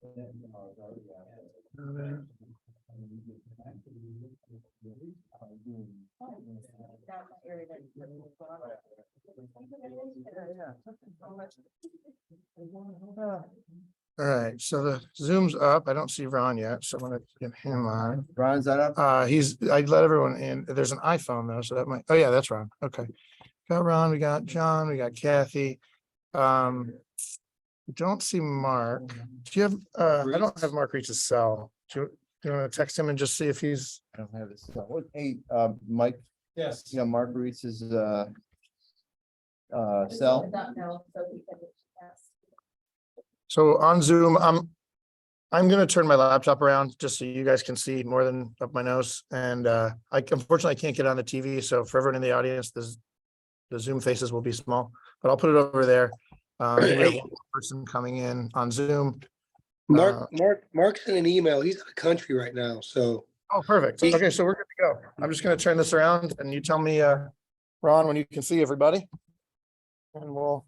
All right, so the Zoom's up. I don't see Ron yet, so I'm gonna get him on. Ron's that up? I let everyone in. There's an iPhone though, so that might, oh yeah, that's Ron. Okay. Got Ron, we got John, we got Kathy. We don't see Mark. Do you have, I don't have Mark Reach's cell. Do you want to text him and just see if he's, I don't have this. Hey, Mike, Yes. you know, Marguerite's cell. so on Zoom, I'm gonna turn my laptop around just so you guys can see more than up my nose. And unfortunately I can't get on the TV. So for everyone in the audience, the Zoom faces will be small, but I'll put it over there. We have one person coming in on Zoom. Mark's in an email. He's in the country right now, so. Oh, perfect. Okay, so we're good to go. I'm just gonna turn this around and you tell me, Ron, when you can see everybody. And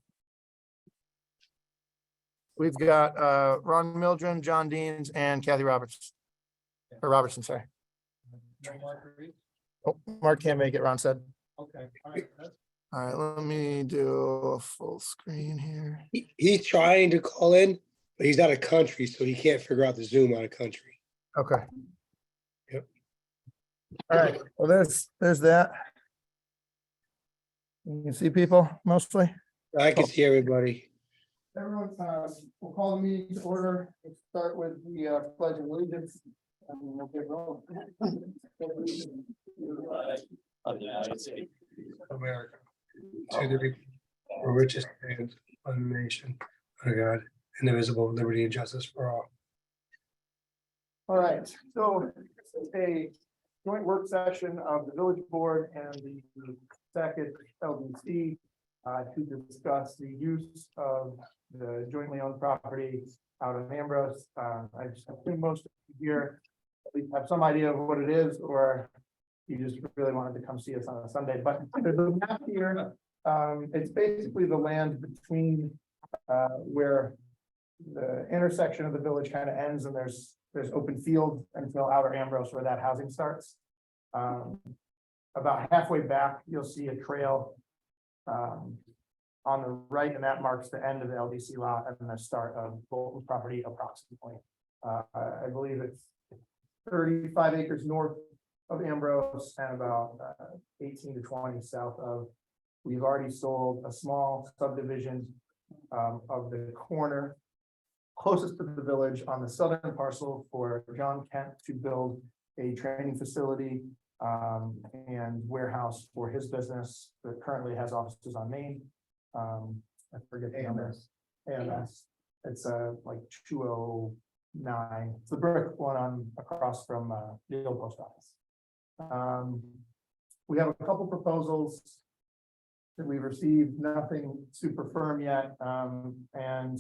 we've got Ron Mildren, John Deans, and Kathy Roberts. Or Robertson, sorry. Oh, Mark can't make it, Ron said. Okay. All right, let me do a full screen here. He's trying to call in, but he's out of country, so he can't figure out the Zoom out of country. Okay. Yep. All right, well, there's that. You can see people mostly. I can see everybody. Everyone, we'll call the meeting to order. Let's start with the pledge of allegiance. And we'll get rolling. America. To the people, the richest man on the nation, under God, indivisible, liberty and justice for all. All right, so this is a joint work session of the village board and the second LDC to discuss the use of the jointly owned property out in Ambrose. I just think most of you here at least have some idea of what it is, or you just really wanted to come see us on a Sunday, but there's a map here. It's basically the land between where the intersection of the village kind of ends, and there's open field until outer Ambrose where that housing starts. About halfway back, you'll see a trail on the right, and that marks the end of the LDC lot and the start of Bolton's property approximately. I believe it's 35 acres north of Ambrose and about 18 to 20 south of. We've already sold a small subdivision of the corner closest to the village on the southern parcel for John Kent to build a training facility and warehouse for his business that currently has offices on Main. I forget the number. AMS. It's like 209. It's the brick one on across from the old post office. We have a couple proposals that we've received, nothing super firm yet. And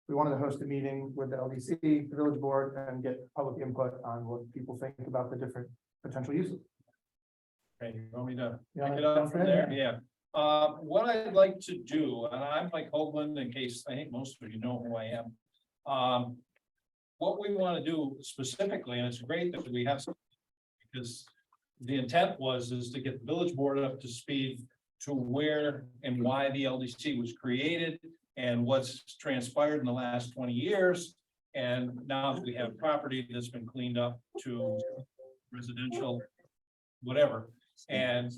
we wanted to host a meeting with the LDC, the village board, and get public input on what people think about the different potential uses. Okay, you want me to Yeah, pick it up from there? Yeah. What I'd like to do, and I'm Mike Hoagland, in case I think most of you know who I am. What we want to do specifically, and it's great that we have some, because the intent is to get the village board up to speed to where and why the LDC was created and what's transpired in the last 20 years. And now that we have property that's been cleaned up to residential, whatever. And,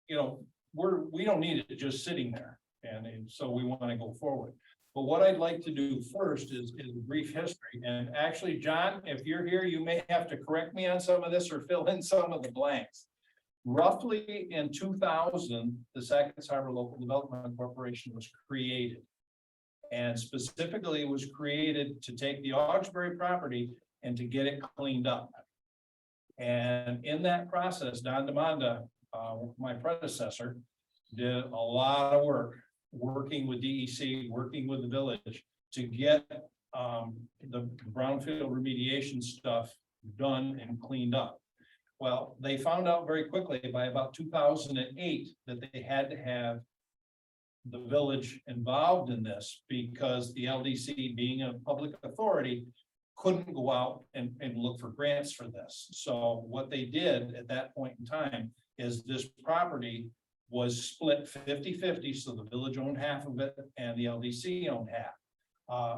you know, we don't need it just sitting there. And so we want to go forward. But what I'd like to do first is a brief history. And actually, John, if you're here, you may have to correct me on some of this or fill in some of the blanks. Roughly in 2000, the Sackets Harbor Local Development Corporation was created. And specifically it was created to take the Augsbury property and to get it cleaned up. And in that process, Don Demanda, my predecessor, did a lot of work working with DEC, working with the village to get the brownfield remediation stuff done and cleaned up. Well, they found out very quickly by about 2008 that they had to have the village involved in this because the LDC, being a public authority, couldn't go out and look for grants for this. So what they did at that point in time is this property was split 50-50, so the village owned half of it and the LDC owned half.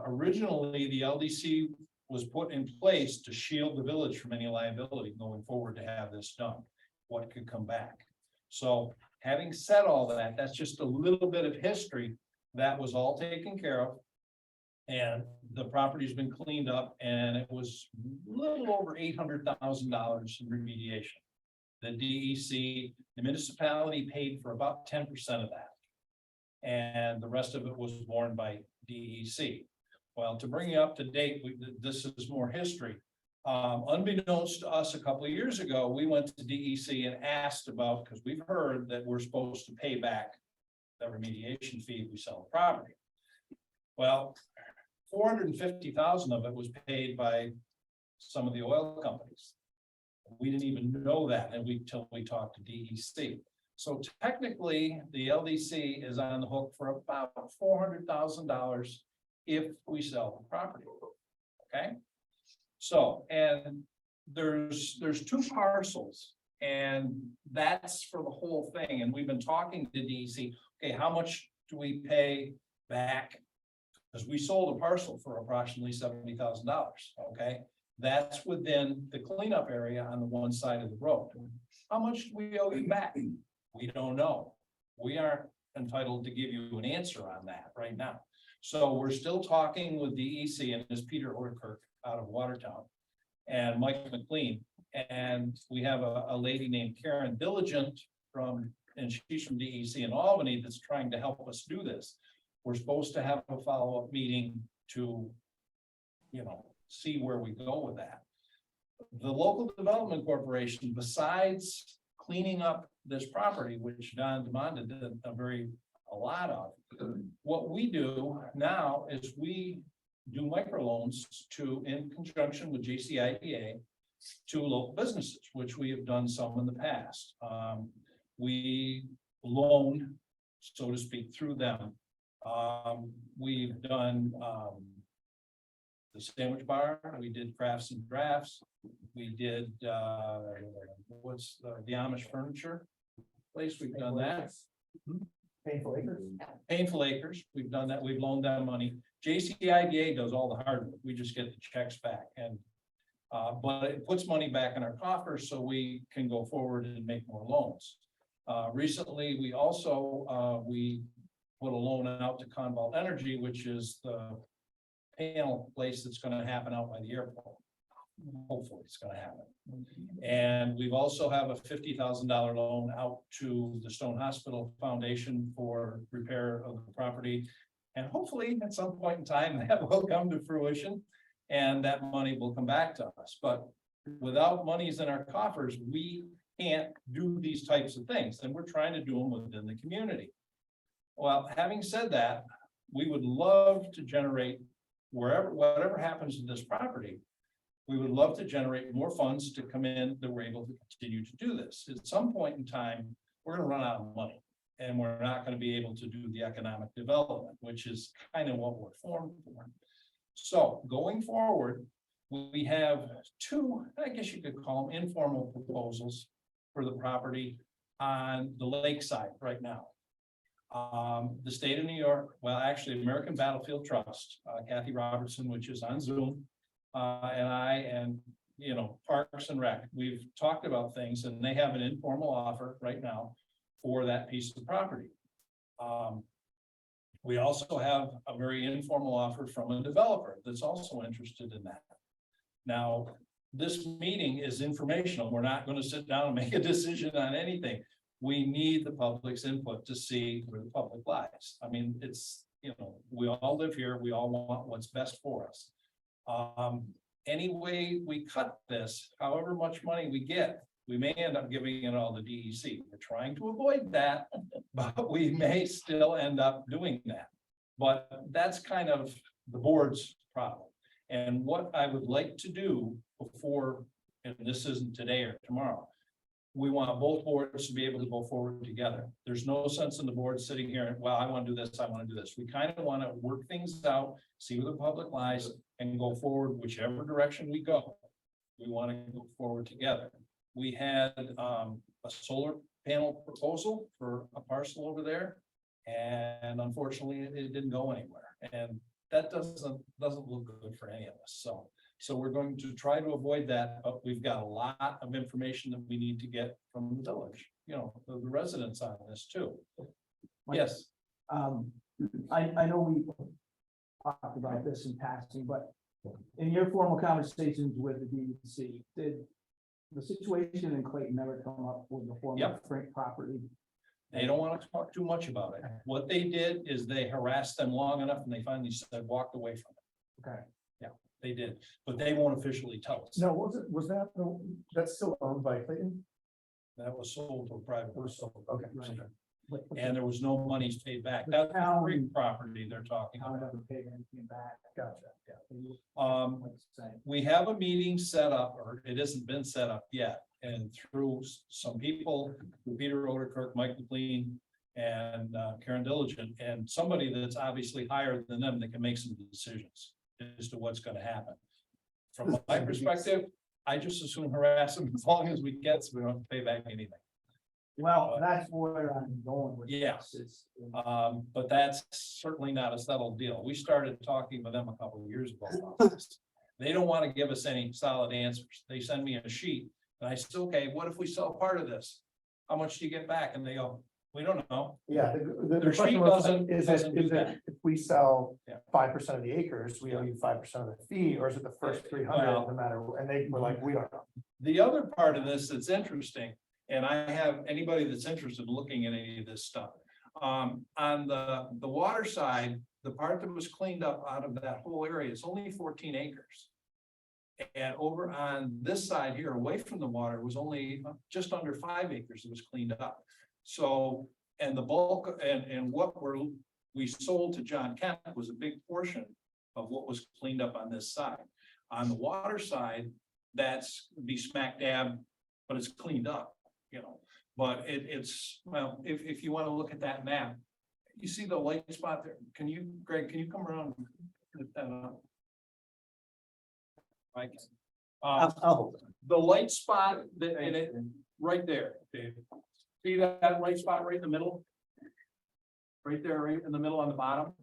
Originally, the LDC was put in place to shield the village from any liability going forward to have this done, what could come back. So having said all that, that's just a little bit of history. That was all taken care of. And the property's been cleaned up, and it was a little over $800,000 in remediation. The DEC, the municipality paid for about 10% of that. And the rest of it was borne by DEC. Well, to bring you up to date, this is more history. Unbeknownst to us a couple of years ago, we went to DEC and asked about, because we've heard that we're supposed to pay back the remediation fee if we sell the property. Well, 450,000 of it was paid by some of the oil companies. We didn't even know that until we talked to DEC. So technically, the LDC is on the hook for about $400,000 if we sell the property. Okay. So, and there's two parcels, and that's for the whole thing. And we've been talking to DEC. Okay, how much do we pay back? Because we sold a parcel for approximately $70,000. Okay, that's within the cleanup area on the one side of the road. How much do we owe you back? We don't know. We aren't entitled to give you an answer on that right now. So we're still talking with DEC, and this Peter Orkirk out of Watertown and Mike McLean. And we have a lady named Karen Diligent and she's from DEC in Albany that's trying to help us do this. We're supposed to have a follow-up meeting to, see where we go with that. The local development corporation, besides cleaning up this property, which Don demanded a lot of, what we do now is we do microloans in conjunction with JCIDA to local businesses, which we have done some in the past. We loan, so to speak, through them. We've done the sandwich bar, we did crafts and drafts, we did what's the Amish furniture place, we've done that. Painful Acres. Painful Acres, we've done that, we've loaned them money. JCIDA does all the hard work, we just get the checks back, and but it puts money back in our coffers so we can go forward and make more loans. Recently, we also we put a loan out to Conval Energy, which is the panel place that's going to happen out by the airport. Hopefully it's going to happen. And we've also have a $50,000 loan out to the Stone Hospital Foundation for repair of the property. And hopefully at some point in time that will come to fruition and that money will come back to us. But without monies in our coffers, we can't do these types of things. And we're trying to do them within the community. Well, having said that, we would love to generate whatever happens to this property, we would love to generate more funds to come in that we're able to continue to do this. At some point in time, we're going to run out of money and we're not going to be able to do the economic development, which is kind of what we're formed for. So going forward, we have two, I guess you could call them informal proposals for the property on the lakeside right now. The state of New York, well, actually American Battlefield Trust, Kathy Robertson, which is on Zoom, and I, and Parks and Rec, we've talked about things, and they have an informal offer right now for that piece of property. We also have a very informal offer from a developer that's also interested in that. Now, this meeting is informational. We're not going to sit down and make a decision on anything. We need the public's input to see where the public lies. I mean, it's, we all live here. We all want what's best for us. Any way we cut this, however much money we get, we may end up giving it all to DEC. We're trying to avoid that, but we may still end up doing that. But that's kind of the board's problem. And what I would like to do before, and this isn't today or tomorrow, we want both boards to be able to go forward together. There's no sense in the board sitting here and, well, I want to do this, I want to do this. We kind of want to work things out, see where the public lies, and go forward whichever direction we go. We want to go forward together. We had a solar panel proposal for a parcel over there. And unfortunately, it didn't go anywhere. And that doesn't look good for any of us. So we're going to try to avoid that, but we've got a lot of information that we need to get from the village, the residents on this too. Yes, I know we talked about this in passing, but in your formal conversations with the DEC, did the situation in Clayton never come up with the former Yep. Frank property? they don't want to talk too much about it. What they did is they harassed them long enough and they finally said, walked away from it. Okay. They did, but they won't officially tell us. No, was that, that's still owned by Clayton? That was sold to a private It was person. sold, okay. Right. But And there was no monies paid back. The That's the town- free property they're talking I about. never paid anything back. Gotcha. We have a meeting set up, or it hasn't been set up yet, and through some people, Peter Oderkirk, Mike McLean, and Karen Diligent, and somebody that's obviously higher than them that can make some decisions as to what's gonna happen. From my perspective, I just as soon harass them as long as we get, so we don't have to pay back anything. Well, that's where I'm going with Yeah. this. Is, But that's certainly not a settled deal. We started talking with them a couple of years ago about this. They don't want to give us any solid answers. They send me a sheet and I said, okay, what if we sell part of this? How much do you get back? And they go, we don't know. Yeah, the Their question sheet was, doesn't is do it that. if we sell Yeah. 5% of the acres, we owe you 5% of the fee, or is it the first 300, Well- no matter, and they were like, we don't know. The other part of this that's interesting, and I have anybody that's interested in looking at any of this stuff. On the water side, the part that was cleaned up out of that whole area is only 14 acres. And over on this side here, away from the water, was only just under 5 acres that was cleaned up. So, and the bulk, and what we sold to John Kent was a big portion of what was cleaned up on this side. On the water side, that's be smack dab, but it's cleaned up, but it's, well, if you want to look at that map, you see the light spot there. Greg, can you come around? And lift that up? I can. The light spot that, and it, right there, Dave. See that light spot right in the middle? Right there, right in the middle on the bottom?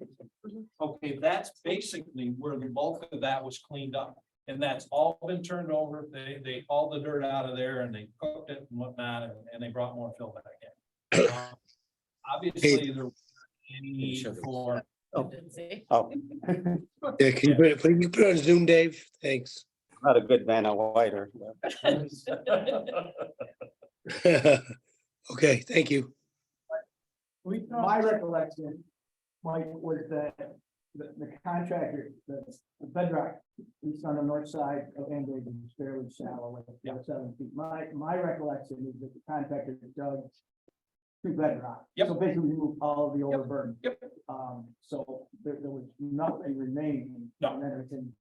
Okay, that's basically where the bulk of that was cleaned up. And that's all been turned over. They hauled the dirt out of there and they cooked it and whatnot, and they brought more fill back in. Obviously, there was any need for. Yeah, can you put it on Zoom, Dave? Thanks. not a good man of whiter. Okay, thank you. my recollection, Mike, was that the contractor, the bedrock, at least on the north side of Andrew, is fairly shallow, like 7 feet. My recollection is that the contractor dug two bedrock. Yep. So basically removed all of the overburden. Yep. So there was nothing remaining. No. And everything.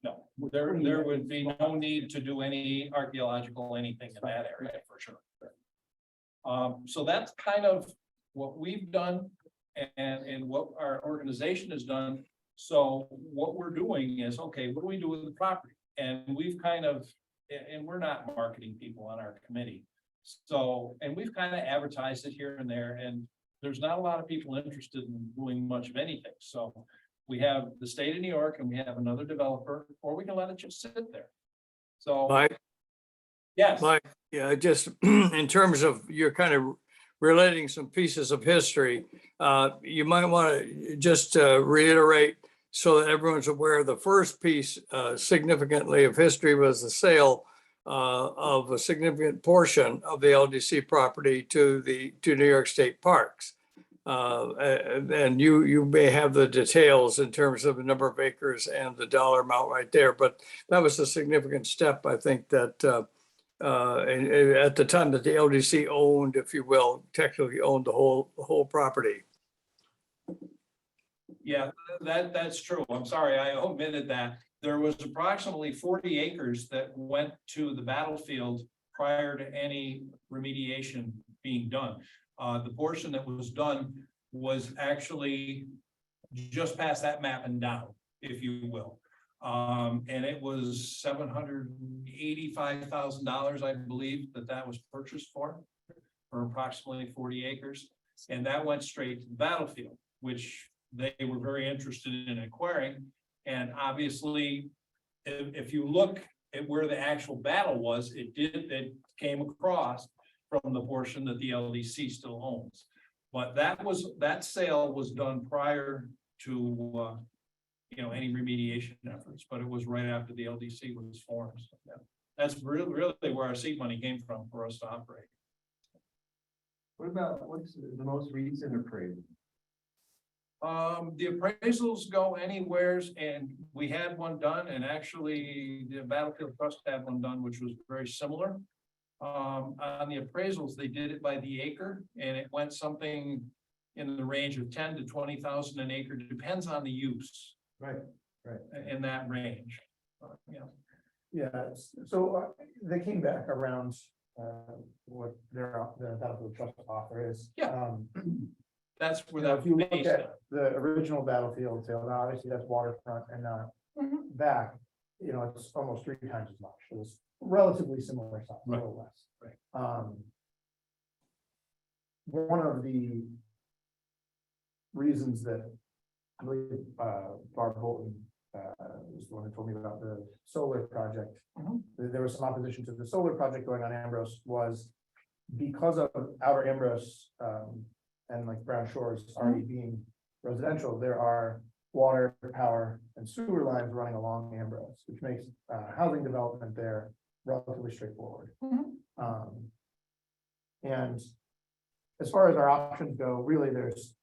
No, there would be no need to do any archaeological anything in that area for sure. So that's kind of what we've done and what our organization has done. So what we're doing is, okay, what do we do with the property? And we've kind of, and we're not marketing people on our committee. So, and we've kind of advertised it here and there, and there's not a lot of people interested in doing much of anything. So we have the state of New York and we have another developer, or we can let it just sit there. So, Mike, yes, Mike, yeah, just in terms of you're kind of relating some pieces of history, you might want to just reiterate so that everyone's aware, the first piece significantly of history was the sale of a significant portion of the LDC property to New York State Parks. And you may have the details in terms of the number of acres and the dollar amount right there, but that was a significant step, I think, that at the time that the LDC owned, if you will, technically owned the whole property. yeah, that's true. I'm sorry, I omitted that. There was approximately 40 acres that went to the battlefield prior to any remediation being done. The portion that was done was actually just past that map and down, if you will. And it was $785,000, I believe, that was purchased for approximately 40 acres. And that went straight to the battlefield, which they were very interested in acquiring. And obviously, if you look at where the actual battle was, it came across from the portion that the LDC still owns. But that sale was done prior to, any remediation efforts, but it was right after the LDC was formed. So, yeah. That's really where our seed money came from for us to operate. What's the most recent appraisal? The appraisals go anywheres, and we had one done, and actually the Battlefield Trust had one done, which was very similar. On the appraisals, they did it by the acre, and it went something in the range of 10 to 20,000 an acre, depends on the use. Right. In that range. Yeah. Yeah, so they came back around what the Battlefield Trust offer is. Yeah. That's where You know, that if you look based at on. the original Battlefield sale, now obviously that's waterfront and not back, it's almost 3 times as much. It was relatively similar size, a little less. Right. One of the reasons that I believe Barb Bolton was the one who told me about the solar project. There was some opposition to the solar project going on Ambrose was because of Outer Ambrose and like Brown Shores already being residential, there are water, power, and sewer lines running along Ambrose, which makes housing development there relatively straightforward. And as far as our options go, really there's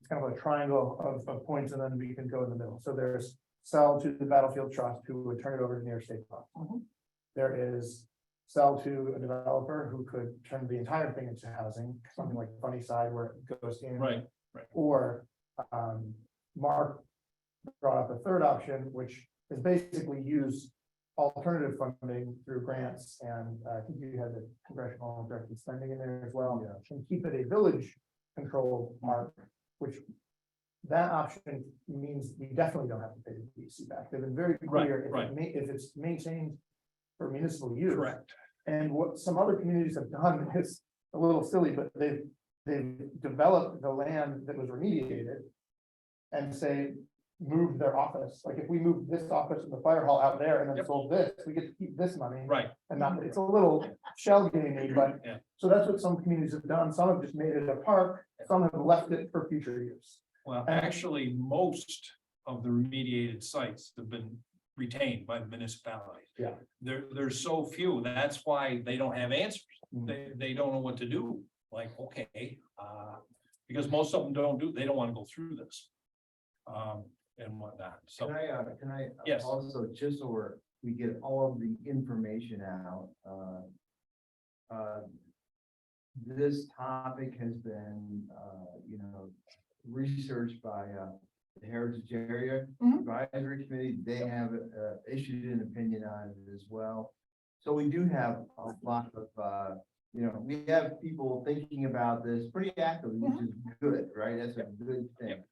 kind of a triangle of points, and then we can go in the middle. So there's sell to the Battlefield Trust, who would turn it over to New York State Park. There is sell to a developer who could turn the entire thing into housing, something like Funny Side where it goes in. Right. Or Mark brought up a third option, which is basically use alternative funding through grants, and I think you had the congressional directed spending in there as well. And keep it a village controlled park, which that option means we definitely don't have to pay the DEC back. They've been very clear if it's maintained for municipal use. Correct. And what some other communities have done is a little silly, but they've developed the land that was remediated and say, move their office. Like if we move this office from the fire hall out there and then sold this, we get to keep this money. Right. And not, it's a little shell gamey, but Yeah. so that's what some communities have done. Some have just made it a park, some have left it for future use. Well, actually, most of the remediated sites have been retained by the municipality. Yeah. There's so few, that's why they don't have answers. They don't know what to do. Like, okay, because most of them they don't want to go through this. And whatnot, so. Can I Yes. also, just so we get all of the information out, this topic has been, researched by, the Heritage Area Advisory Committee. They have, issued an opinion on it as well. So we do have a lot of, we have people thinking about this pretty actively, which is good, right? That's a good thing.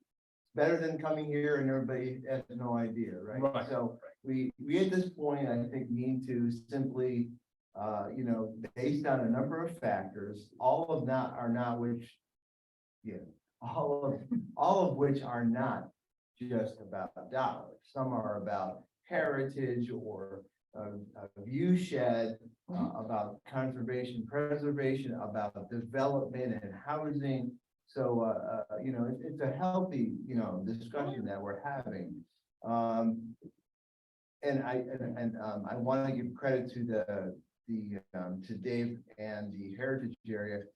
Better than coming here and everybody has no idea, right? Right. So we at this point, I think, need to simply, based on a number of factors, all of which are not just about dollars. Some are about heritage or a view shed, about conservation, preservation, about development and housing. So, it's a healthy, discussion that we're having. And I want to give credit to to Dave and the Heritage Area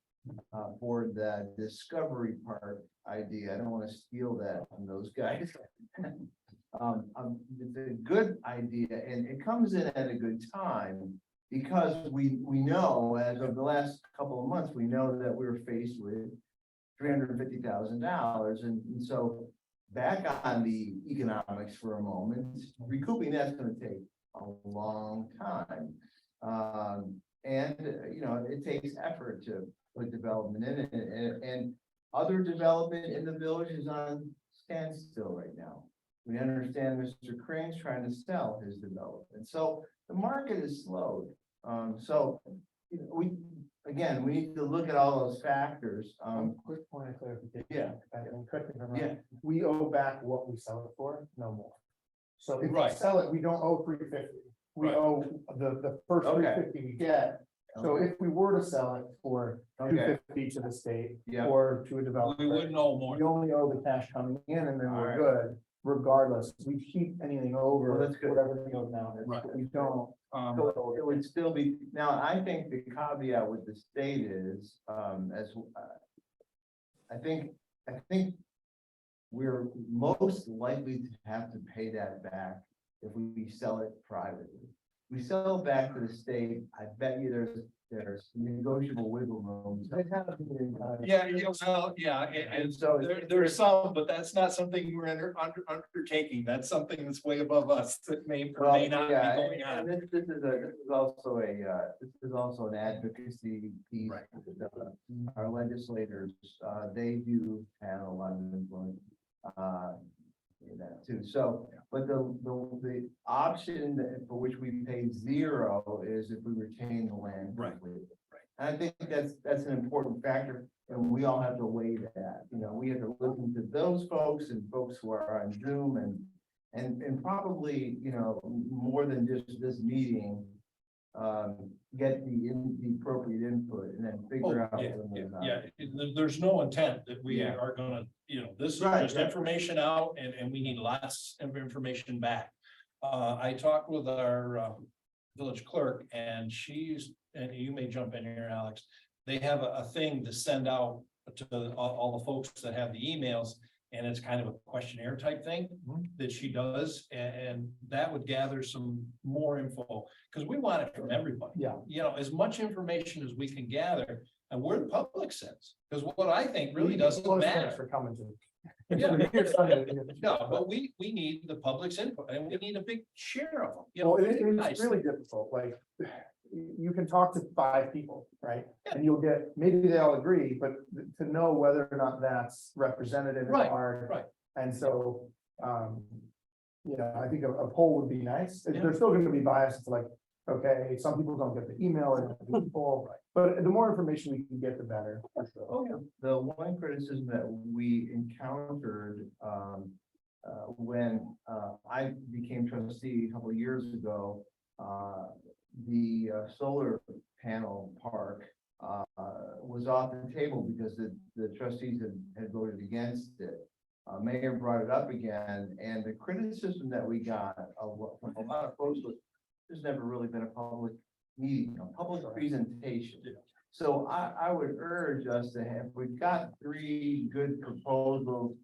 for the Discovery Park idea. I don't want to steal that from those guys. It's a good idea, and it comes in at a good time because we know, as of the last couple of months, we know that we're faced with $350,000, and so back on the economics for a moment, recouping that's going to take a long time. And, it takes effort to put development in it, and other development in the village is on standstill right now. We understand Mr. Crane's trying to sell his development, so the market is slowed. We need to look at all those factors. Quick point of clarification. Yeah. And correct me if I'm Yeah. wrong, we owe back what we sell it for, no more. So if we Right. sell it, we don't owe 350. We Right. owe the first Okay. 350 we get. So Okay. if we were to sell it for Okay. 250 to the state Yeah. or to a developer, We wouldn't know more. we only owe the cash coming in and then All we're right. good regardless. We keep anything over, Well, that's good. whatever we owe now. Right. We don't. So it would still be, now, I think the caveat with the state is, I think we're most likely to have to pay that back if we sell it privately. We sell it back to the state, I bet you there's negotiable wiggle room. Yeah, and so there's some, but that's not something we're undertaking. That's something that's way above us that may or may not be going on. And this is also an advocacy piece. Right. Our legislators, they do have a lot of influence, in that too. So, but the option for which we pay zero is if we retain the land. Right. completely. And I think that's an important factor, and we all have to weigh that. We have to listen to those folks and folks who are on Zoom and probably, more than just this meeting, get the appropriate input and then figure out. There's no intent that we Yeah. are gonna, this is Right, just right. information out and we need lots of information back. I talked with our village clerk and and you may jump in here, Alex. They have a thing to send out to all the folks that have the emails. And it's kind of a questionnaire type thing that she does, and that would gather some more info, because we want it from everybody. Yeah. As much information as we can gather, and where the public says, because what I think really doesn't Thanks matter. For coming to. Yeah. No, but we need the public's input, and we need a big share of them. Well, it's really difficult, like, you can talk to 5 people, right? And you'll get, maybe they all agree, but to know whether or not that's representative is Right, hard. right. And so, I think a poll would be nice. Yeah. There's still gonna be bias, it's like, okay, some people don't get the email or the poll, but the more information we can get, the better. Oh, yeah. The one criticism that we encountered, when, I became trustee a couple of years ago, the solar panel park, was off the table because the trustees had voted against it. Mayor brought it up again, and the criticism that we got from a lot of folks was, there's never really been a public meeting, a public presentation. So I would urge us to have, we've got 3 good proposals,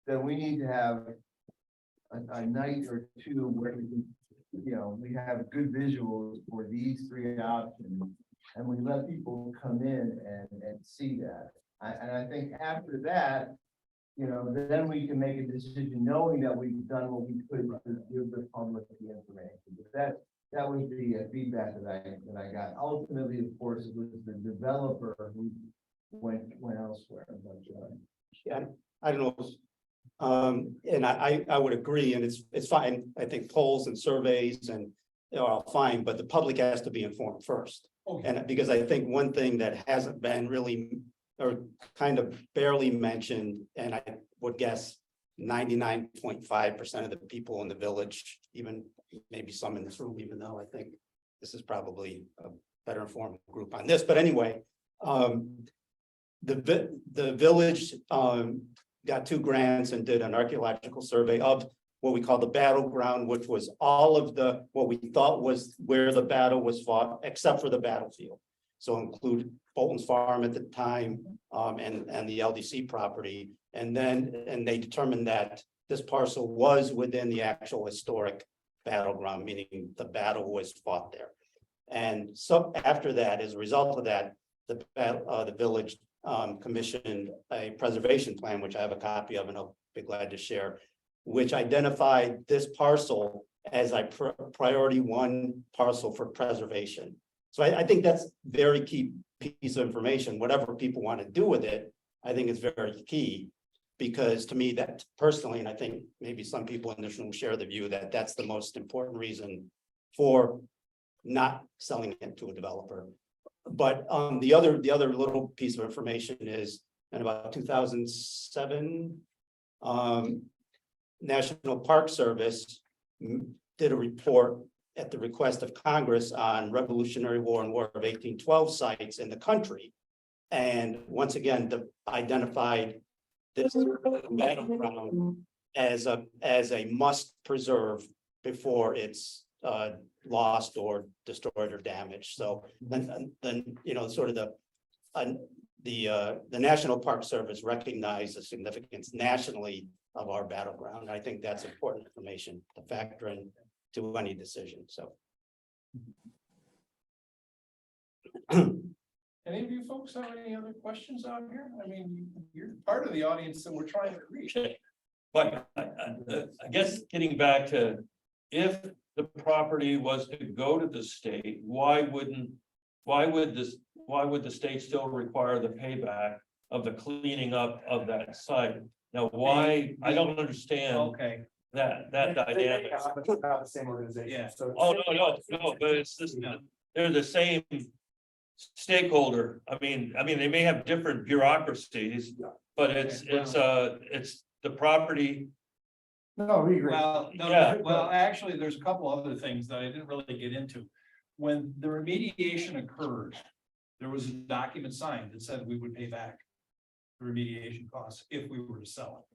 then we need to have a night or 2 where we have good visuals for these 3 options, and we let people come in and see that. And I think after that, then we can make a decision knowing that we've done what we could to give the public the information. But that was the feedback that I got. Ultimately, of course, it was the developer who went elsewhere. But, Yeah, I don't know. And I would agree, and it's fine. I think polls and surveys and are all fine, but the public has to be informed first. Oh, And because I think one thing that hasn't been really, or kind of barely mentioned, and I would guess 99.5% of the people in the village, even maybe some in this room, even though I think this is probably a better informed group on this, but anyway, the village got 2 grants and did an archaeological survey of what we call the battleground, which was all of what we thought was where the battle was fought, except for the battlefield. So include Bolton's Farm at the time, and the LDC property. And they determined that this parcel was within the actual historic battleground, meaning the battle was fought there. And so after that, as a result of that, the village commissioned a preservation plan, which I have a copy of and I'll be glad to share, which identified this parcel as a priority one parcel for preservation. So I think that's very key piece of information. Whatever people want to do with it, I think is very key. Because to me, that personally, and I think maybe some people in this room share the view that that's the most important reason for not selling it to a developer. But the other little piece of information is in about 2007, National Park Service did a report at the request of Congress on Revolutionary War and War of 1812 sites in the country. And once again, identified this battleground as a must preserve before it's lost or destroyed or damaged. So then you know, sort of the National Park Service recognized the significance nationally of our battleground. I think that's important information to factor in to any decision. So. Any of you folks have any other questions out here? I mean, you're part of the audience that we're trying to reach. But I guess getting back to, if the property was to go to the state, why would the state still require the payback of the cleaning up of that site? Now, why, I don't understand Okay, that dynamic. But it's not the same organization. Yeah. So. Oh, no, but it's just, they're the same stakeholder. I mean, they may have different bureaucracies, but it's the property. No, we agree. well, no, Yeah. well, actually, there's a couple other things that I didn't really get into. When the remediation occurred, there was a document signed that said we would pay back the remediation costs if we were to sell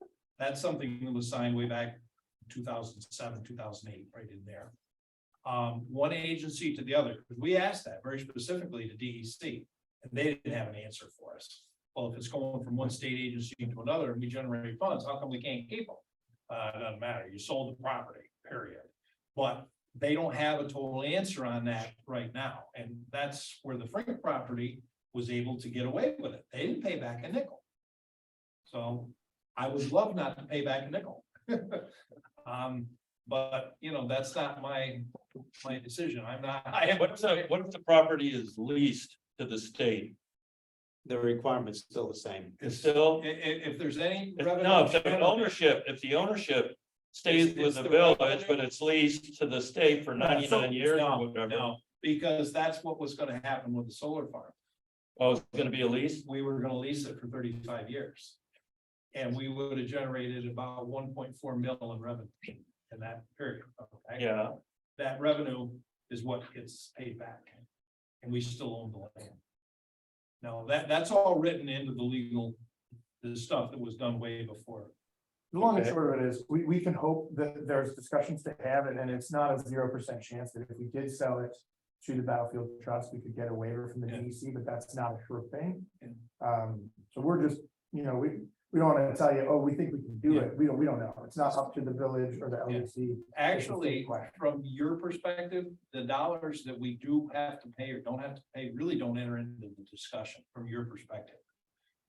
it. That's something that was signed way back 2007, 2008, right in there. One agency to the other, because we asked that very specifically to DEC, and they didn't have an answer for us. Well, if it's going from one state agency to another and we generate funds, how come we can't keep them? It doesn't matter, you sold the property, period. But they don't have a total answer on that right now, and that's where the Frink property was able to get away with it. They didn't pay back a nickel. So I would love not to pay back a nickel. But you know, that's not my decision. What if the property is leased to the state? The requirement's still the same. It's still, If there's any. no, if the ownership stays It's with the the village, revenue. but it's leased to the state for 99 years or No, whatever. no, because that's what was gonna happen with the solar farm. Oh, it's gonna be a lease? We were gonna lease it for 35 years. And we would have generated about 1.4 million in revenue in that period. Okay? Yeah, That revenue is what gets paid back. And we still own the land. Now, that's all written into the stuff that was done way before. The long and Okay. short of it is, we can hope that there's discussions to have, and it's not a 0% chance that if we did sell it to the Battlefield Trust, we could get a waiver from the Yeah. DEC, but that's not a sure thing. Yeah. So we're just, you know, we don't want to tell you, oh, we think we can do it. We don't know. It's not up to the village or the LDC. Actually, from your perspective, the dollars that we do have to pay or don't have to pay really don't enter into the discussion from your perspective.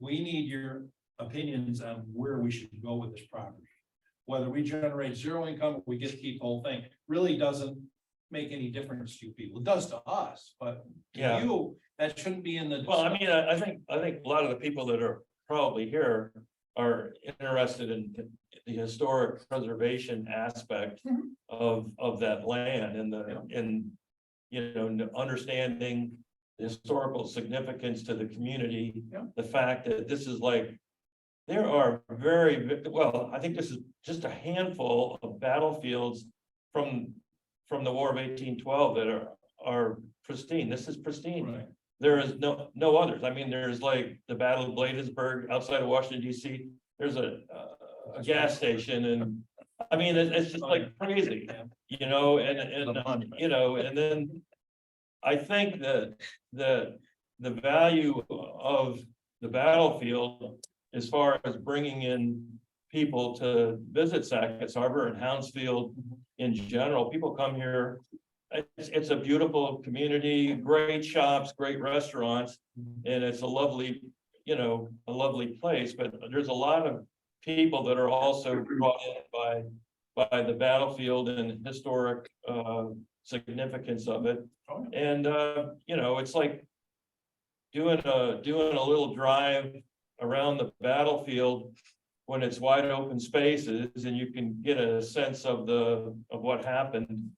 We need your opinions on where we should go with this property. Whether we generate zero income, we get to keep the whole thing, really doesn't make any difference to you people. It does to us, but to Yeah. you, that shouldn't be in the. well, I mean, I think a lot of the people that are probably here are interested in the historic preservation aspect Mhm. of that land and you know, understanding the historical significance to the community. Yeah. The fact that this is like, there are well, I think this is just a handful of battlefields from the War of 1812 that are pristine. This is pristine. Right. There is no others. I mean, there's like the Battle of Bladensburg outside of Washington DC. There's a gas station, and I mean, it's just like crazy, you know, and you know, and then I think that the value of the battlefield as far as bringing in people to visit Sackett's Harbor and Hounsfield in general, people come here. It's a beautiful community, great shops, great restaurants, and it's a lovely, you know, a lovely place, but there's a lot of people that are also brought in by the battlefield and historic significance of it. And you know, it's like doing a little drive around the battlefield when it's wide open spaces and you can get a sense of what happened.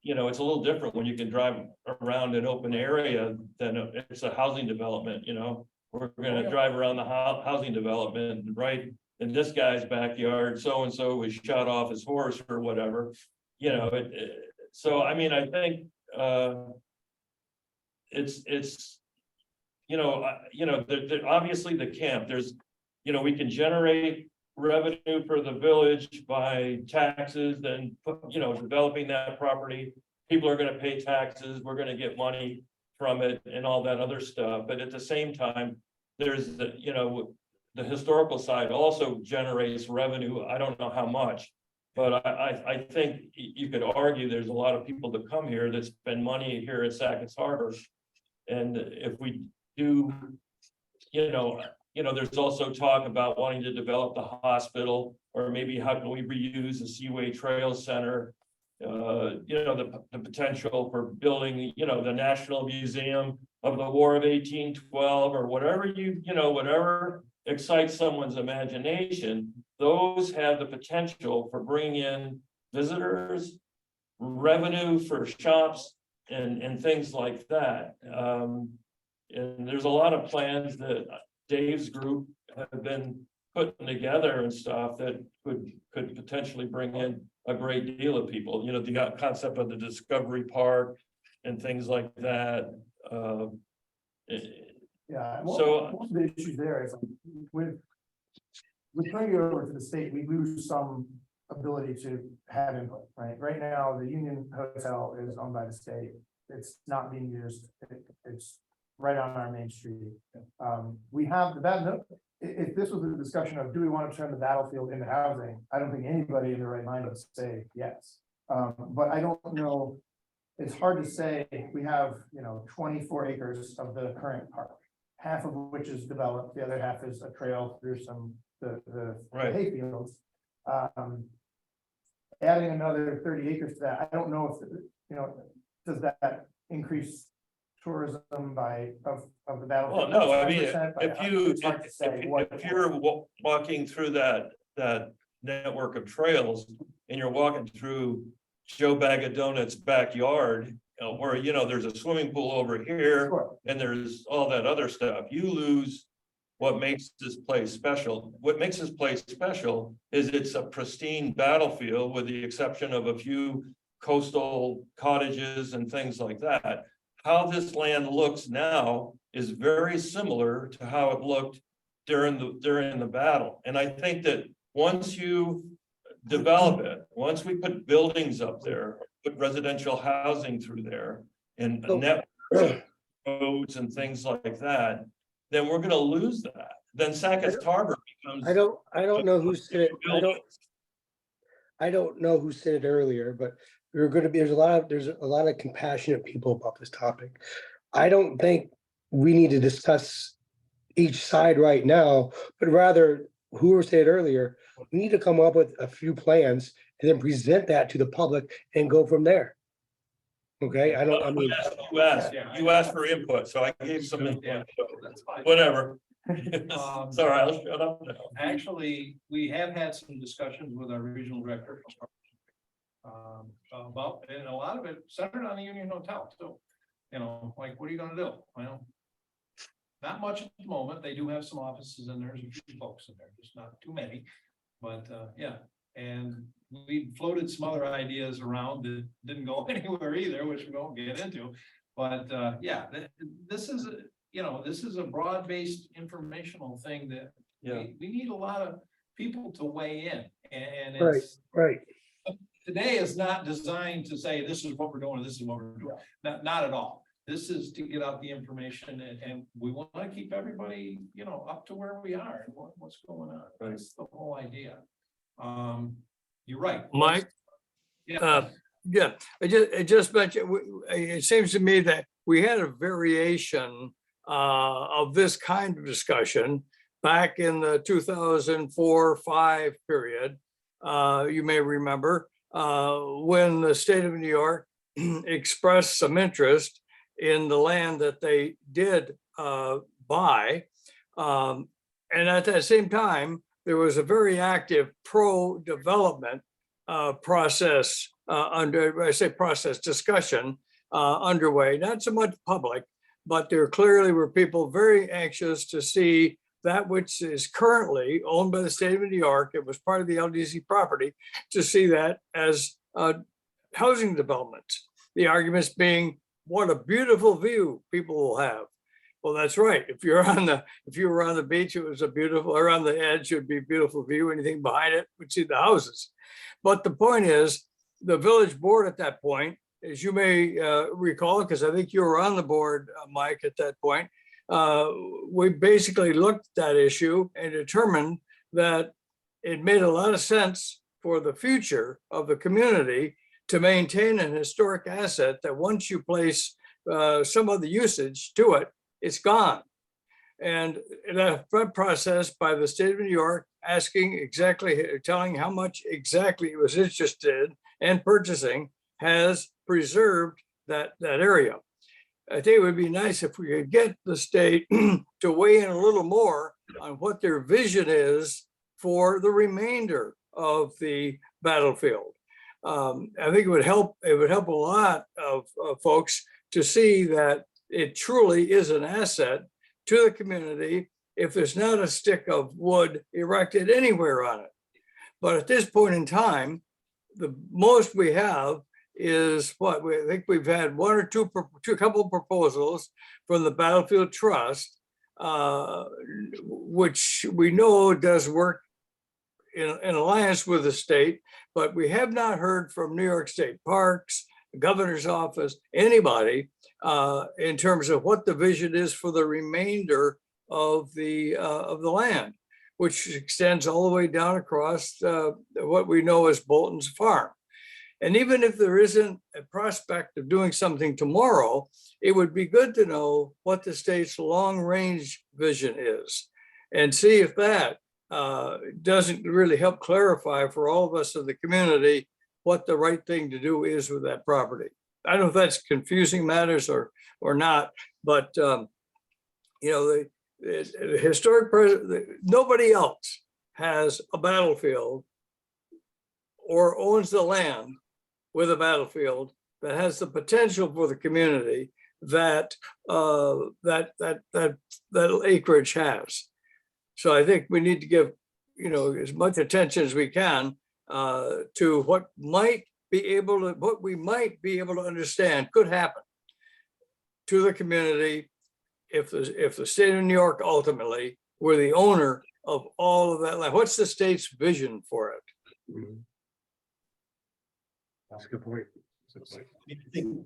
You know, it's a little different when you can drive around an open area than it's a housing development, you know. We're gonna drive around the housing development, right? In this guy's backyard, so-and-so was shot off his horse or whatever, you know, so I mean, I think, it's, you know, obviously the camp, there's, you know, we can generate revenue for the village by taxes and, you know, developing that property. People are gonna pay taxes, we're gonna get money from it and all that other stuff, but at the same time, there's the, you know, the historical side also generates revenue. I don't know how much, but I think you could argue there's a lot of people that come here that spend money here at Sackett's Harbor. And if we do, you know, there's also talk about wanting to develop the hospital, or maybe how can we reuse the Seaway Trail Center? You know, the potential for building, you know, the National Museum of the War of 1812, or whatever you know, whatever excites someone's imagination, those have the potential for bringing in visitors, revenue for shops, and things like that. And there's a lot of plans that Dave's group have been putting together and stuff that could potentially bring in a great deal of people. You know, the concept of the Discovery Park and things like that. Yeah, and So- one of the issues there is with turning it over to the state, we lose some ability to have input, right? Right now, the Union Hotel is owned by the state. It's not being used. It's right on our main street. We have if this was a discussion of, do we want to turn the battlefield into housing? I don't think anybody in their right mind would say yes. But I don't know, it's hard to say. We have, you know, 24 acres of the current park, half of which is developed, the other half is a trail through the Right. hayfields. Adding another 30 acres to that, I don't know if, you know, does that increase tourism of the battlefield? Well, no, I mean, 10%, but it's hard to say what- if you're walking through that network of trails and you're walking through Joe Bag of Donuts' backyard, where, you know, there's a swimming pool over here Sure. and there's all that other stuff, you lose what makes this place special. What makes this place special is it's a pristine battlefield with the exception of a few coastal cottages and things like that. How this land looks now is very similar to how it looked during the battle. And I think that once you develop it, once we put buildings up there, put residential housing through there and net roads and things like that, then we're gonna lose that. Then Sackett's Harbor becomes. I don't know who said it. I don't know who said it earlier, but there's a lot of compassionate people about this topic. I don't think we need to discuss each side right now, but rather, whoever said it earlier, we need to come up with a few plans and then present that to the public and go from there. Okay, You asked for input, so I gave some input, so That's fine. whatever. Sorry, I'll shut up now. Actually, we have had some discussions with our regional director. About, and a lot of it centered on the Union Hotel too. You know, like, what are you gonna do? Well, not much at the moment. They do have some offices in there, there's a few folks in there, just not too many. But yeah, and we floated some other ideas around that didn't go anywhere either, which we won't get into. But yeah, this is, you know, this is a broad-based informational thing that we need a lot of people to weigh in. And it's right. today is not designed to say, this is what we're doing, this is what we're doing. Not at all. This is to get out the information and we want to keep everybody, you know, up to where we are and what's going on. That's the whole idea. You're right. Mike? Yeah. Yeah, I just mentioned, it seems to me that we had a variation of this kind of discussion back in the 2004-5 period. you may remember, when the state of New York expressed some interest in the land that they did buy. And at that same time, there was a very active pro-development process discussion underway, not so much public, but there clearly were people very anxious to see that which is currently owned by the state of New York. It was part of the LDC property, to see that as housing development. The arguments being, what a beautiful view people will have. Well, that's right. If you were on the beach, it was a beautiful, or on the edge, it would be a beautiful view. Anything behind it would see the houses. But the point is, the village board at that point, as you may recall, because I think you were on the board, Mike, at that point, we basically looked at that issue and determined that it made a lot of sense for the future of the community to maintain an historic asset that once you place some of the usage to it, it's gone. And that process by the state of New York asking exactly, telling how much exactly it was interested in purchasing has preserved that area. I think it would be nice if we could get the state to weigh in a little more on what their vision is for the remainder of the battlefield. I think it would help a lot of folks to see that it truly is an asset to the community if there's not a stick of wood erected anywhere on it. But at this point in time, the most we have is what I think we've had one or two couple proposals from the Battlefield Trust, which we know does work in alliance with the state, but we have not heard from New York State Parks, the governor's office, anybody in terms of what the vision is for the remainder of the land, which extends all the way down across what we know as Bolton's Farm. And even if there isn't a prospect of doing something tomorrow, it would be good to know what the state's long-range vision is and see if that doesn't really help clarify for all of us in the community what the right thing to do is with that property. I don't know if that's confusing matters or not, but the historic nobody else has a battlefield or owns the land with a battlefield that has the potential for the community that that acreage has. So I think we need to give as much attention as we can to what we might be able to understand could happen to the community if the state of New York ultimately were the owner of all of that land. What's the state's vision for it? That's a good point.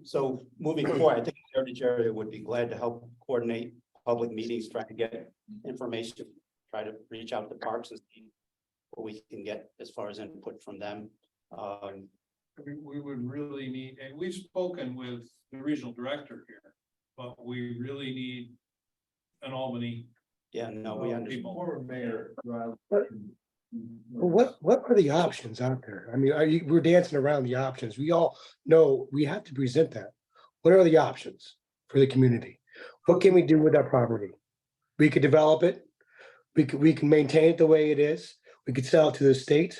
So moving forward, I think the Heritage area would be glad to help coordinate public meetings, try to get information, try to reach out to parks and see what we can get as far as input from them. We would really need, and we've spoken with the regional director here, but we really need an Albany. Yeah, no, we understand. Former mayor. What are the options out there? I mean, we're dancing around the options. We all know we have to present that. What are the options for the community? What can we do with that property? We could develop it. We can maintain it the way it is. We could sell it to the state.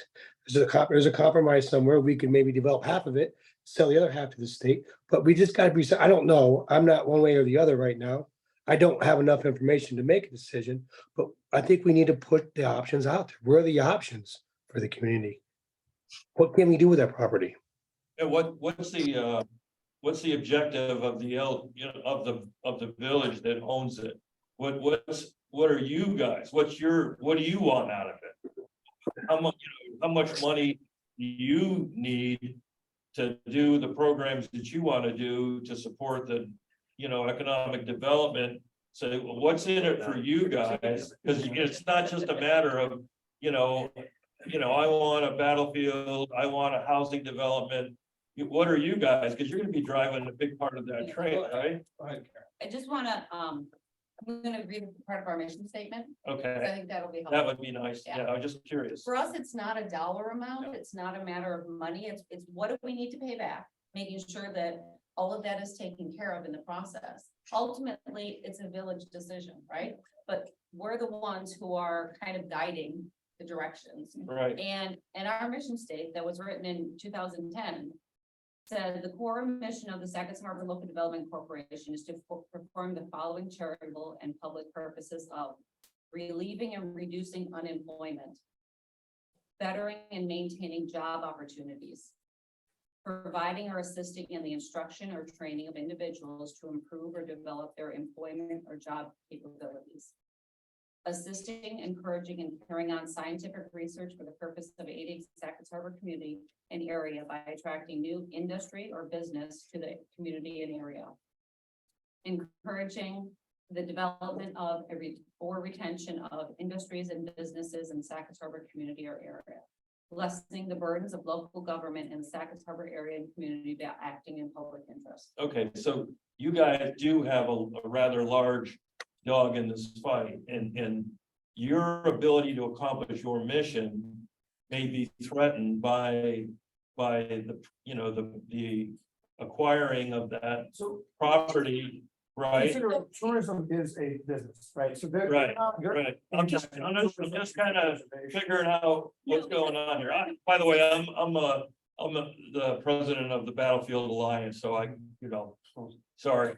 There's a compromise somewhere. We could maybe develop half of it, sell the other half to the state. But we just got to be. I don't know. I'm not one way or the other right now. I don't have enough information to make a decision, but I think we need to put the options out there. Where are the options for the community? What can we do with that property? And what's the objective of of the village that owns it? What are you guys? What do you want out of it? How much money do you need to do the programs that you want to do to support the economic development? So what's in it for you guys? Because it's not just a matter of, I want a battlefield, I want a housing development. What are you guys? Because you're going to be driving a big part of that train, right? Go ahead, Karen. I just want to I'm gonna read part of our mission statement, 'cause I Okay, think that'll be that helpful. would be nice. Yeah, I was just curious. For us, it's not a dollar amount, it's not a matter of money, it's what do we need to pay back? Making sure that all of that is taken care of in the process. Ultimately, it's a village decision, right? But we're the ones who are kind of guiding the directions. Right, And our mission state that was written in 2010 said the core mission of the Sackets Harbor Local Development Corporation is to perform the following charitable and public purposes of relieving and reducing unemployment, bettering and maintaining job opportunities, providing or assisting in the instruction or training of individuals to improve or develop their employment or job capabilities, assisting, encouraging, and carrying on scientific research for the purpose of aiding Sackets Harbor community and area by attracting new industry or business to the community and area. Encouraging the development of or retention of industries and businesses in Sackets Harbor community or area. Lessening the burdens of local government in the Sackets Harbor area and community by acting in public interest. okay, so you guys do have a rather large dog in this fight, and your ability to accomplish your mission may be threatened by the, you know, the acquiring of that So property, right? consider tourism is a business, right? So they're. Right, they're- Right, I'm just kind of figuring out what's going on here. By the way, I'm the president of the Battlefield Alliance, so I, you know, sorry.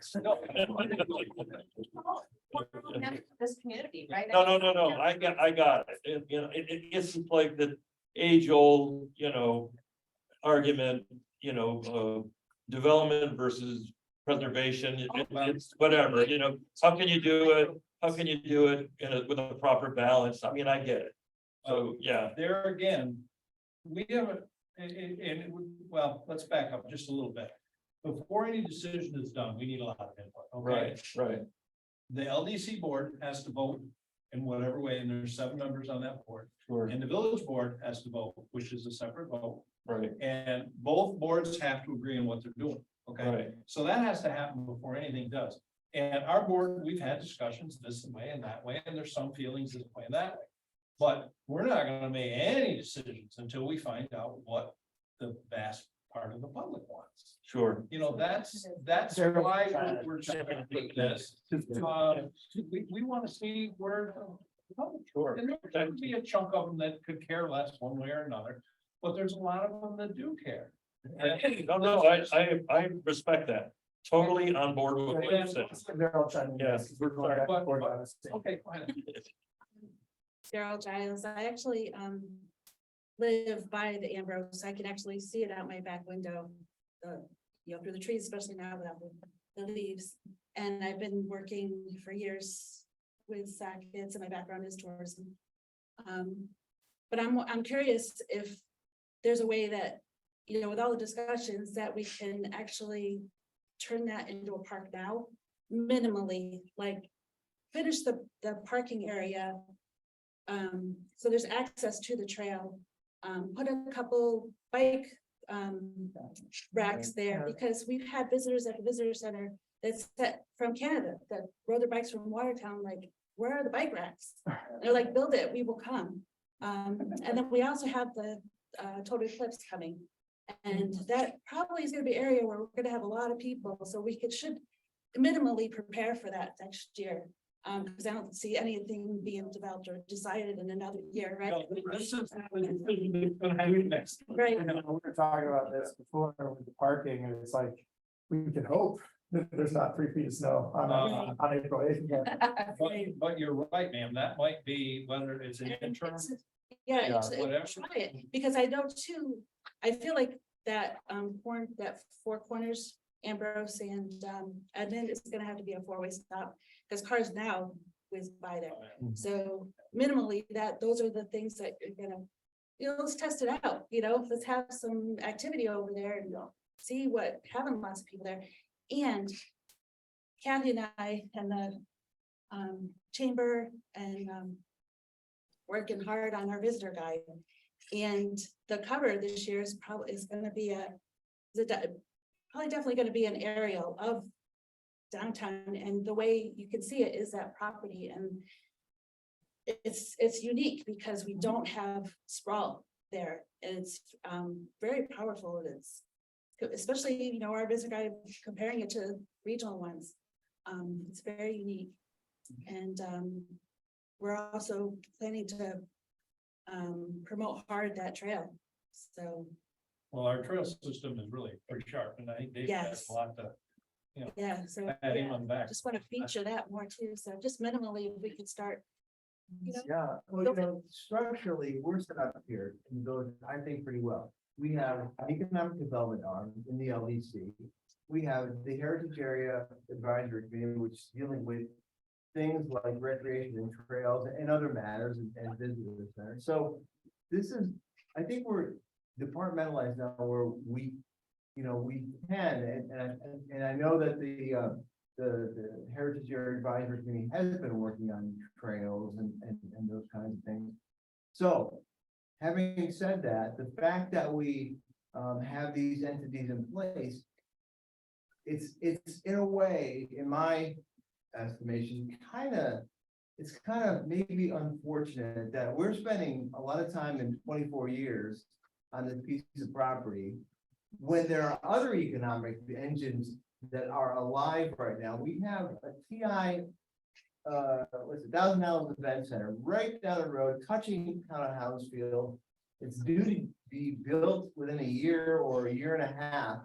This community, right? No, I got it. You know, it's like the age old, you know, argument, you know, development versus preservation. It's whatever, you know, how can you do it? How can you do it with a proper balance? I mean, I get it. So, yeah, There again, we haven't, well, let's back up just a little bit. Before any decision is done, we need a lot of input, okay? right, The LDC board has to vote in whatever way, and there's 7 members on that board. sure, And the village board has to vote, which is a separate vote, right, and both boards have to agree on what they're doing, okay? right. So that has to happen before anything does. And our board, we've had discussions this way and that way, and there's some feelings this way and that way. But we're not gonna make any decisions until we find out what the vast part of the public wants. Sure. You know, that's why we're trying to do this. We wanna see where. Sure. And there could be a chunk of them that could care less one way or another, but there's a lot of them that do care. No, I respect that. Totally on board with what you said. They're all trying to. Yes. We're going back and forth on this thing. Okay, fine. Daryl Giles, I actually live by the Ambrose, I can actually see it out my back window. Through the trees, especially now without the leaves. And I've been working for years with Sackets, and my background is tourism. But I'm curious if there's a way that, with all the discussions, that we can actually turn that into a park now, minimally, like finish the parking area. So there's access to the trail, put a couple bike racks there, because we've had visitors at the visitor center that's from Canada that rode their bikes from Watertown, like, where are the bike racks? They're like, build it, we will come. And then we also have the Total Eclipse coming. And that probably is gonna be an area where we're gonna have a lot of people, so we should minimally prepare for that next year. Because I don't see anything being developed or decided in another year, right? No, this is gonna happen next. Right. We were talking about this before with the parking, and it's like, we can hope that there's not 3 feet of snow on April 8th. But you're right, ma'am, that might be whether it's an interim. Yeah, whatever. try it, because I know too, I feel like that that Four Corners, Ambrose and Edmond is gonna have to be a 4-way stop, because cars now whiz by there. So minimally, those are the things that you're gonna, let's test it out, let's have some activity over there and see what, having lots of people there. And Kathy and I and the chamber and working hard on our visitor guide. And the cover this year is probably gonna be probably definitely gonna be an aerial of downtown, and the way you can see it is that property, and it's unique because we don't have sprawl there. It's very powerful. It's especially, you know, our business guy comparing it to regional ones. It's very unique. And we're also planning to promote hard that trail. So Well, our trail system is really pretty sharp, and I think Dave has Yes. a lot to yeah, so add him on back. just want to feature that more too. So just minimally, if we could start, you know, Yeah, well, you know, structurally, we're set up here in the village, I think pretty well. We have an economic development arm in the LDC. We have the Heritage Area Advisory Committee, which is dealing with things like recreation and trails and other matters and visitor centers. So this is, I think we're departmentalized now where we, you know, we can, and I know that the Heritage Area Advisory Committee has been working on trails and those kinds of things. So, having said that, the fact that we have these entities in place, it's in a way, in my estimation, it's kind of maybe unfortunate that we're spending a lot of time in 24 years on this piece of property when there are other economic engines that are alive right now. We have a TI, what's it, $1,000 event center right down the road, touching kind of House Field. It's due to be built within a year or a year and a half.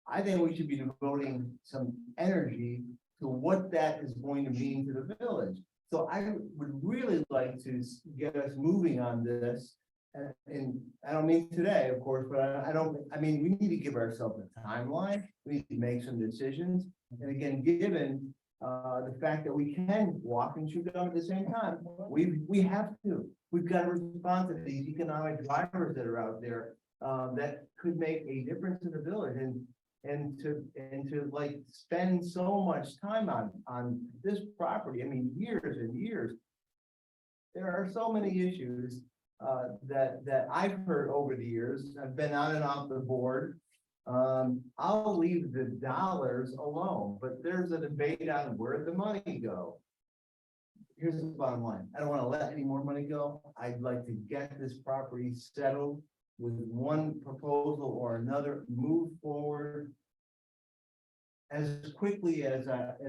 I think we should be devoting some energy to what that is going to mean to the village. So I would really like to get us moving on this. And I don't mean today, of course, but I mean, we need to give ourselves a timeline. We need to make some decisions. And again, given the fact that we can walk and chew gum at the same time, we have to. We've got to respond to these economic drivers that are out there that could make a difference in the village. And to like spend so much time on this property, I mean, years and years. There are so many issues that I've heard over the years. I've been on and off the board. I'll leave the dollars alone, but there's a debate on where the money go. Here's the bottom line. I don't want to let any more money go. I'd like to get this property settled with one proposal or another, move forward as quickly as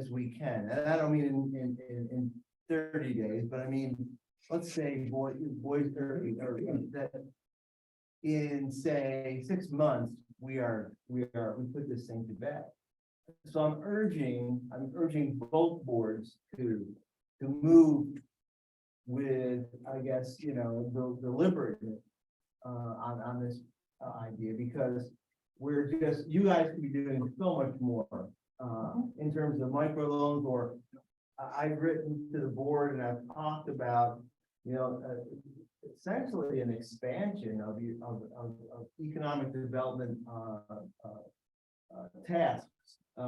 we can. And I don't mean in 30 days, but I mean, let's say boy 30, or that in say 6 months, we put this thing to bed. So I'm urging both boards to move with, I guess, you know, deliberateness on this idea, because you guys could be doing so much more in terms of microloans, or I've written to the board and I've talked about, you know, essentially an expansion of economic development tasks.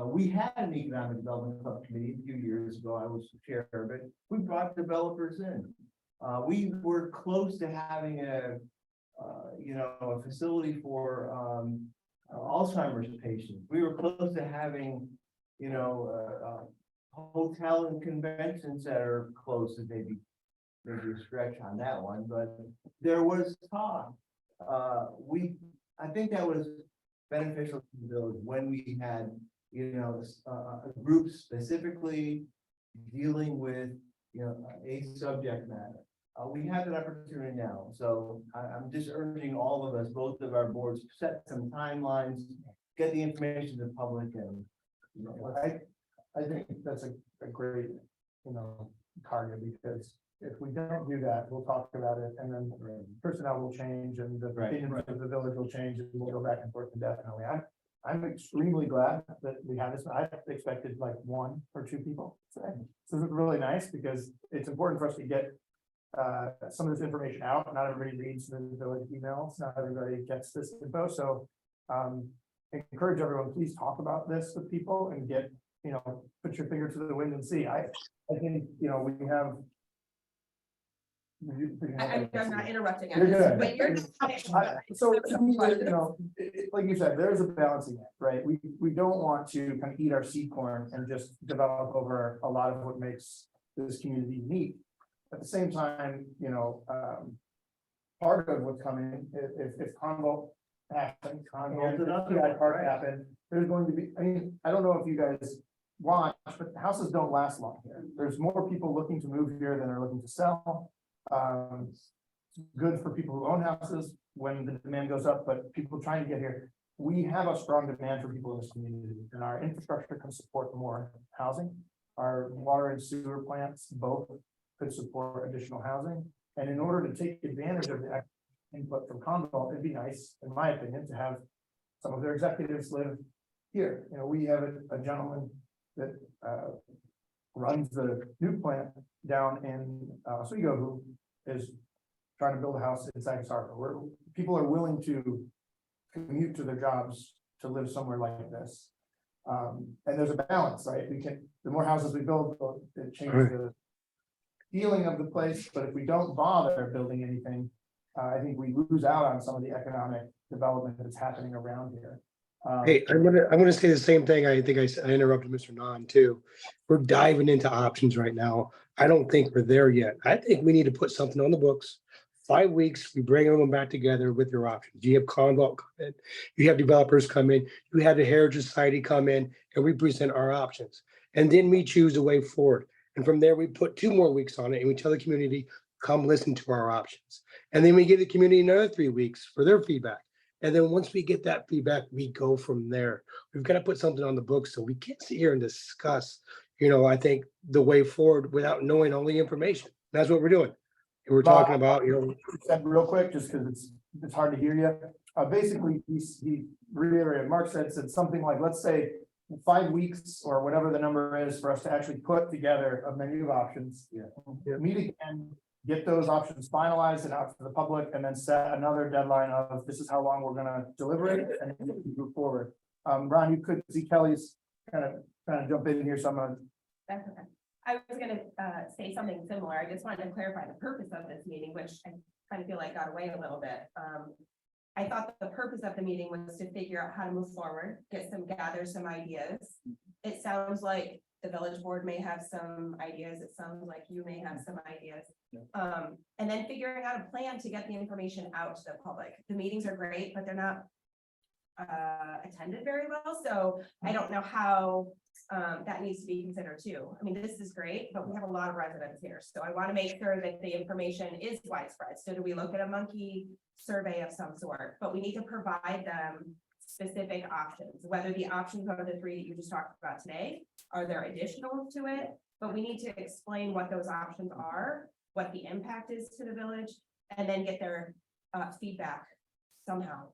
We had an economic development subcommittee a few years ago. I was chair of it. We brought developers in. We were close to having a facility for Alzheimer's patients. We were close to having, you know, a hotel and convention center close, to maybe a stretch on that one, but there was talk. I think that was beneficial to the village when we had, you know, a group specifically dealing with, you know, a subject matter. We have that opportunity now, so I'm just urging all of us, both of our boards, set some timelines, get the information to the public, and you know, I think that's a great, you know, target, because if we don't do that, we'll talk about it, and then personnel will change, and the opinions of the village will change, and we'll go back and forth indefinitely. I'm extremely glad that we have this. I expected like 1 or 2 people today. So this is really nice, because it's important for us to get some of this information out. Not everybody reads the village emails, not everybody gets this info, so encourage everyone, please talk about this with people and get, you know, put your finger to the wind and see. I think, you know, we have I'm not interrupting. You're good. But you're. So, to me, like you said, there's a balancing act, right? We don't want to kind of eat our seed corn and just develop over a lot of what makes this community unique. At the same time, part of what's coming, if Convo happens, PI Park happened, there's going to be, I don't know if you guys watch, but houses don't last long here. There's more people looking to move here than are looking to sell. It's good for people who own houses when the demand goes up, but people trying to get here, we have a strong demand for people in this community, and our infrastructure can support more housing. Our water and sewer plants both could support additional housing, and in order to take advantage of the input from Convo, it'd be nice, in my opinion, to have some of their executives live here. We have a gentleman that runs the new plant down in Oswego, who is trying to build a house in Sag Harbor, where people are willing to commute to their jobs to live somewhere like this. And there's a balance, right? The more houses we build, it changes the feeling of the place, but if we don't bother building anything, I think we lose out on some of the economic development that's happening around here. Hey, I'm gonna say the same thing. I think I interrupted Mr. Nan too. We're diving into options right now. I don't think we're there yet. I think we need to put something on the books. 5 weeks, we bring them back together with your options. You have Convo come in, you have developers come in, you have the Heritage Society come in, and we present our options. And then we choose a way forward. And from there, we put 2 more weeks on it and we tell the community, come listen to our options. And then we give the community another 3 weeks for their feedback. And then once we get that feedback, we go from there. We've got to put something on the books, so we can't sit here and discuss, I think, the way forward without knowing all the information. That's what we're doing. And we're talking about, Said real quick, just because it's hard to hear you. Basically, he reiterated, Mark said something like, let's say 5 weeks or whatever the number is for us to actually put together a menu of options. Meet again, get those options finalized and out to the public, and then set another deadline of this is how long we're gonna deliberate and move forward. Ron, you could see Kelly's kind of jump in here, so I'm gonna. That's okay. I was gonna say something similar. I just wanted to clarify the purpose of this meeting, which I kind of feel like got away a little bit. I thought the purpose of the meeting was to figure out how to move forward, gather some ideas. It sounds like the village board may have some ideas. It sounds like you may have some ideas. And then figuring out a plan to get the information out to the public. The meetings are great, but they're not attended very well. So I don't know how that needs to be considered too. I mean, this is great, but we have a lot of residents here. So I want to make sure that the information is widespread. So do we look at a monkey survey of some sort? But we need to provide them specific options, whether the options are the 3 that you just talked about today, are there additional to it? But we need to explain what those options are, what the impact is to the village, and then get their feedback somehow.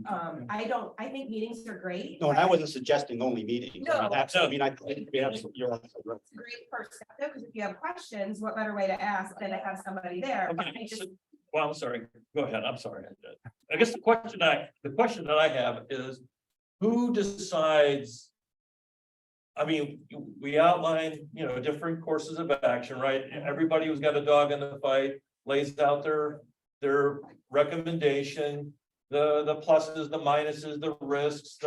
I think meetings are great. No, and I wasn't suggesting only meetings. No. Absolutely. I mean, you're absolutely right. Great first step, because if you have questions, what better way to ask than to have somebody there? But I Okay, just- well, I'm sorry, go ahead, I'm sorry. I guess the question that I have is, who decides? I mean, we outline, different courses of action, right? Everybody who's got a dog in the fight lays out their recommendation, the pluses, the minuses, the risks,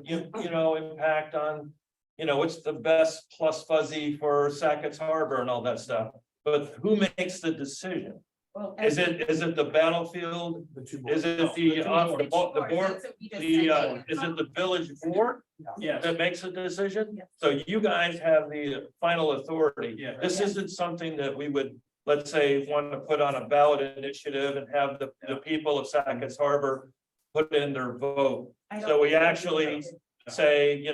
impact on, what's the best plus fuzzy for Sackett's Harbor and all that stuff. But who makes the decision? Well, Is it the battlefield? Is it the board? Is it the village board? Yes. That makes a decision? Yes. So you guys have the final authority. Yeah. This isn't something that we would, let's say, want to put on a ballot initiative and have the people of Sackett's Harbor put in their vote. I don't So we think we actually say,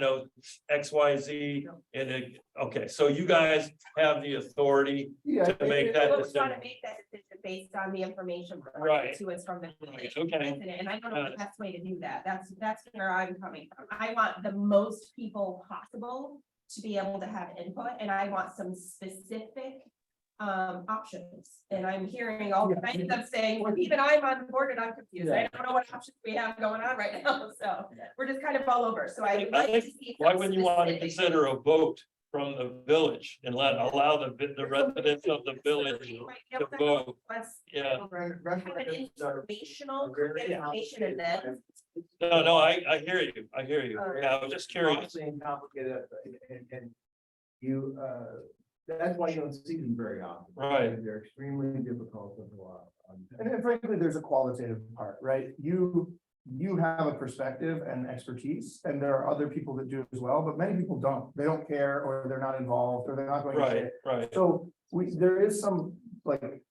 X, Y, Z, and okay, so you guys have the authority to make that We want decision. to make that decision based on the information Right. provided to us from the village. Okay. And I don't know the best way to do that. That's where I'm coming from. I want the most people possible to be able to have input, and I want some specific options. And I'm hearing all kinds of saying, well, even I'm on board and I'm confused. I don't know what options we have going on right now. So we're just kind of all over. So I'd like to see. Why wouldn't you want to specific- consider a vote from the village and allow the residents of the village to vote. Yeah. Informational information and then. No, I hear you. Yeah, I was just curious. Complicated, and you, that's why you don't see them very often. Right. They're extremely difficult to block. And frankly, there's a qualitative part, right? You have a perspective and expertise, and there are other people that do as well, but many people don't. They don't care, or they're not involved, or they're not going to say Right, it. right. So there is some, like,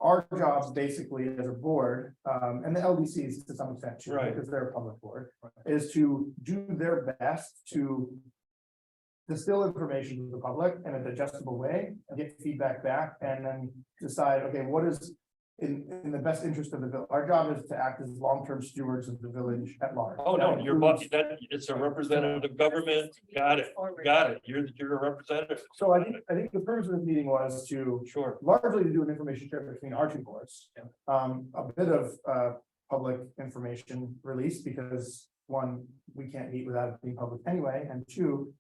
our jobs basically as a board, and the LDCs to some extent too, Right. because they're a public board, is to do their best to distill information to the public in a digestible way, get feedback back, and then decide, okay, what is in the best interest of the village. Our job is to act as long-term stewards of the village at large. Oh, no, That you're, includes- it's a representative government. Got it. You're a representative. So I think the purpose of this meeting was to Sure. largely to do an information share between our two boards. A bit of public information release, because one, we can't meet without it being public anyway, and two,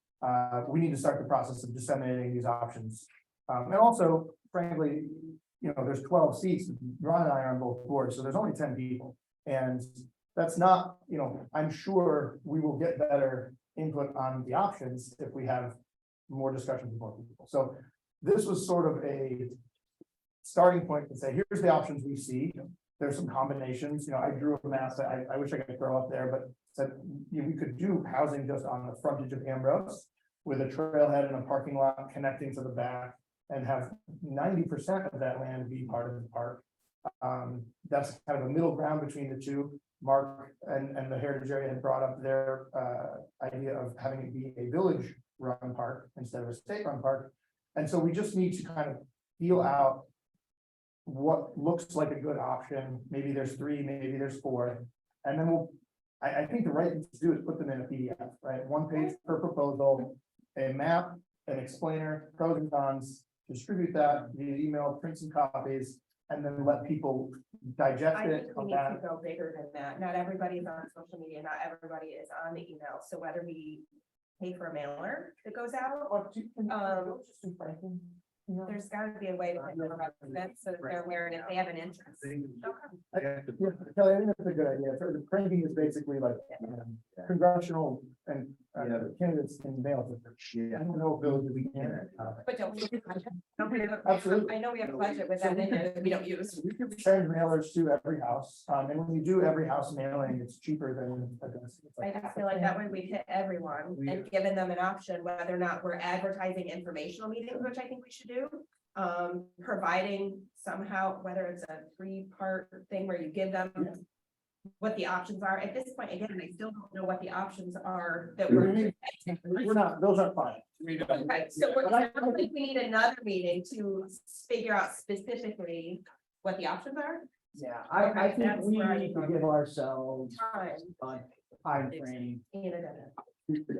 we need to start the process of disseminating these options. And also, frankly, you know, there's 12 seats, Ron and I are on both boards, so there's only 10 people. And that's not, you know, I'm sure we will get better input on the options if we have more discussions with more people. So this was sort of a starting point to say, here's the options we see. There's some combinations, you know, I drew a map that I wish I could throw up there, but said, you know, we could do housing just on the frontage of Ambrose with a trailhead and a parking lot connecting to the back, and have 90% of that land be part of the park. That's kind of a middle ground between the two. Mark and the Heritage area had brought up their idea of having it be a village run park instead of a state run park. And so we just need to kind of feel out what looks like a good option. Maybe there's 3, maybe there's 4. And then I think the right thing to do is put them in a PDF, right? 1 page per proposal, a map, an explainer, pros and cons, distribute that via email, print some copies, and then let people digest I it. think we Come need back. to go bigger than that. Not everybody is on social media, not everybody is on the email, so whether we pay for a mailer that goes out, there's gotta be a way to represent so that they're aware, and if they have an interest. Kelly, I think that's a good idea. So the printing is basically like congressional and candidates can mail it. I don't know if those we can. But don't we have Absolutely. I know we have a budget with that in there that we don't use. We could send mailers to every house, and when you do every house mailing, it's cheaper than. I just feel like that way we hit everyone and given them an option, whether or not we're advertising informational meetings, which I think we should do. Providing somehow, whether it's a 3-part thing where you give them what the options are. At this point, again, I still don't know what the options are that we're not, those are fine. okay, so I don't think we need another meeting to figure out specifically what the options are. Yeah, I think That's we where I need to come give ourselves Time. a time frame, And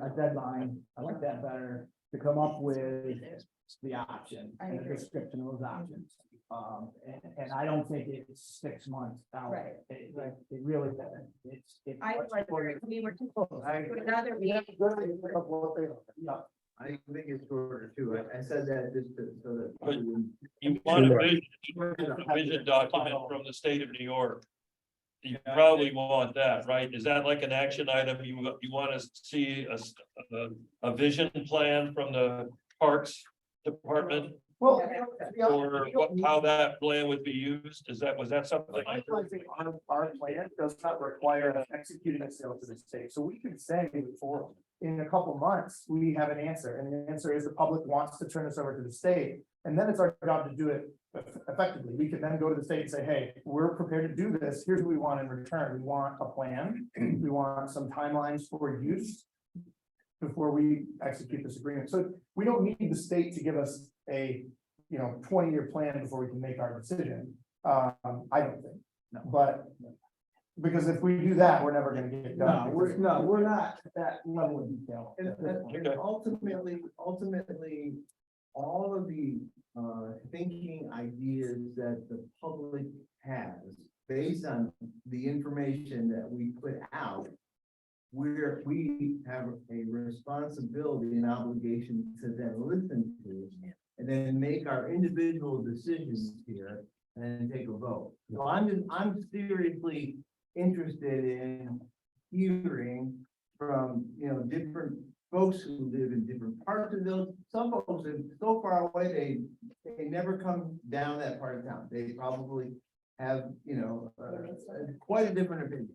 a deadline. I like that better, to come up with the option I and a agree. description of those options. And I don't think it's 6 months out. Right. It really doesn't. It's. I wonder, we were too close to another meeting. Yeah. I think it's shorter too. I said that just so that. But you want a vision document from the state of New York. You probably want that, right? Is that like an action item? You want to see a vision plan from the Parks Department? Well, Or how that plan would be used? Was that something? Our plan does not require executing a sale to the state, so we can say for in a couple months, we have an answer, and the answer is the public wants to turn this over to the state. And then it's our job to do it effectively. We can then go to the state and say, hey, we're prepared to do this. Here's what we want in return. We want a plan. We want some timelines for use before we execute this agreement. So we don't need the state to give us a, 20-year plan before we can make our decision. I don't think, but because if we do that, we're never gonna get it done. We're not at that level of detail. And ultimately, all of the thinking ideas that the public has based on the information that we put out we have a responsibility and obligation to then listen to and then make our individual decisions here and take a vote. So I'm seriously interested in hearing from, different folks who live in different parts of the village. Some folks are so far away, they never come down that part of town. They probably have, quite a different opinion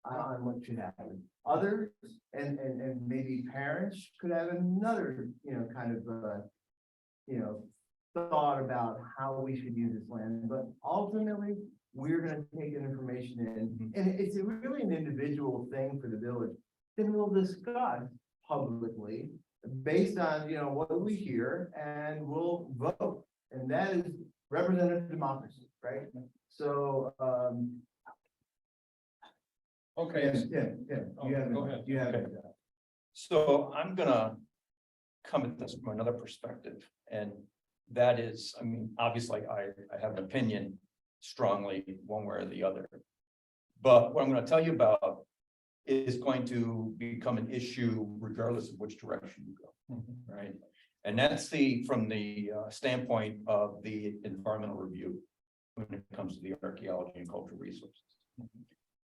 on what should happen. Others, and maybe parents could have another, kind of, thought about how we should use this land, but ultimately, we're gonna take that information in, and it's really an individual thing for the village. Then we'll discuss publicly, based on, what we hear, and we'll vote, and that is representative democracy, right? So, Okay. Tim, Oh, you have, go ahead. you have. Okay. So I'm gonna come at this from another perspective, and that is, I mean, obviously, I have an opinion strongly one way or the other. But what I'm gonna tell you about is going to become an issue regardless of which direction you go, right? And that's from the standpoint of the environmental review when it comes to the archaeology and cultural resources.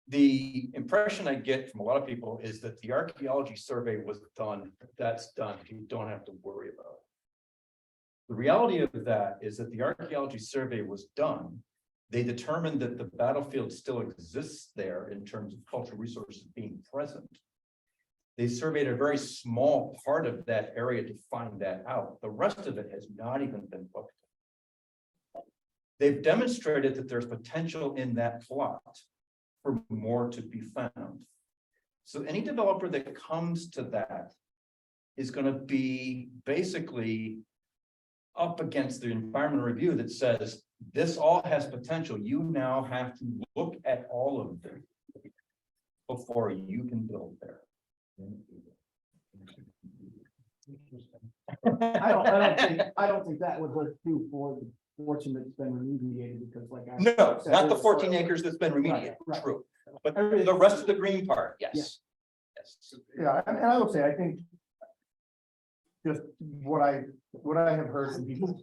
The impression I get from a lot of people is that the archaeology survey was done, that's done, you don't have to worry about it. The reality of that is that the archaeology survey was done. They determined that the battlefield still exists there in terms of cultural resources being present. They surveyed a very small part of that area to find that out. The rest of it has not even been looked at. They've demonstrated that there's potential in that plot for more to be found. So any developer that comes to that is going to be basically up against the environmental review that says this all has potential. You now have to look at all of them before you can build there. I don't think that would work too for the portion that's been remediated, because like. No, said, not the it's 14 soil. acres that's been remediated, Right. true. But the rest of the green part, yes. Yes. Yeah, and I will say, I think just what I have heard from people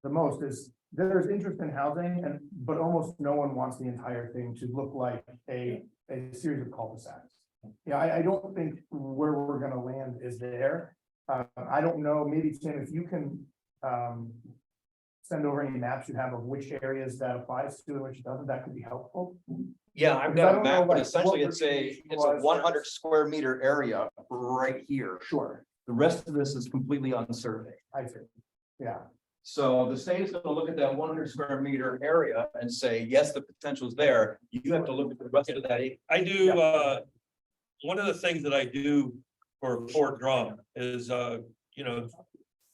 the most is there's interest in housing, but almost no one wants the entire thing to look like a series of cul-de-sacs. Yeah, I don't think where we're gonna land is there. I don't know, maybe Tim, if you can send over any maps you have of which areas that applies to and which doesn't, that could be helpful. Yeah, I've Because I got a don't know, map, but like, essentially what it's a was- 100 square meter area right here. Sure, The rest of this is completely unsurveyed. I see, yeah. So the state is going to look at that 100 square meter area and say, yes, the potential is there. You have to look at the rest of that. I do, one of the things that I do for Fort Drum is,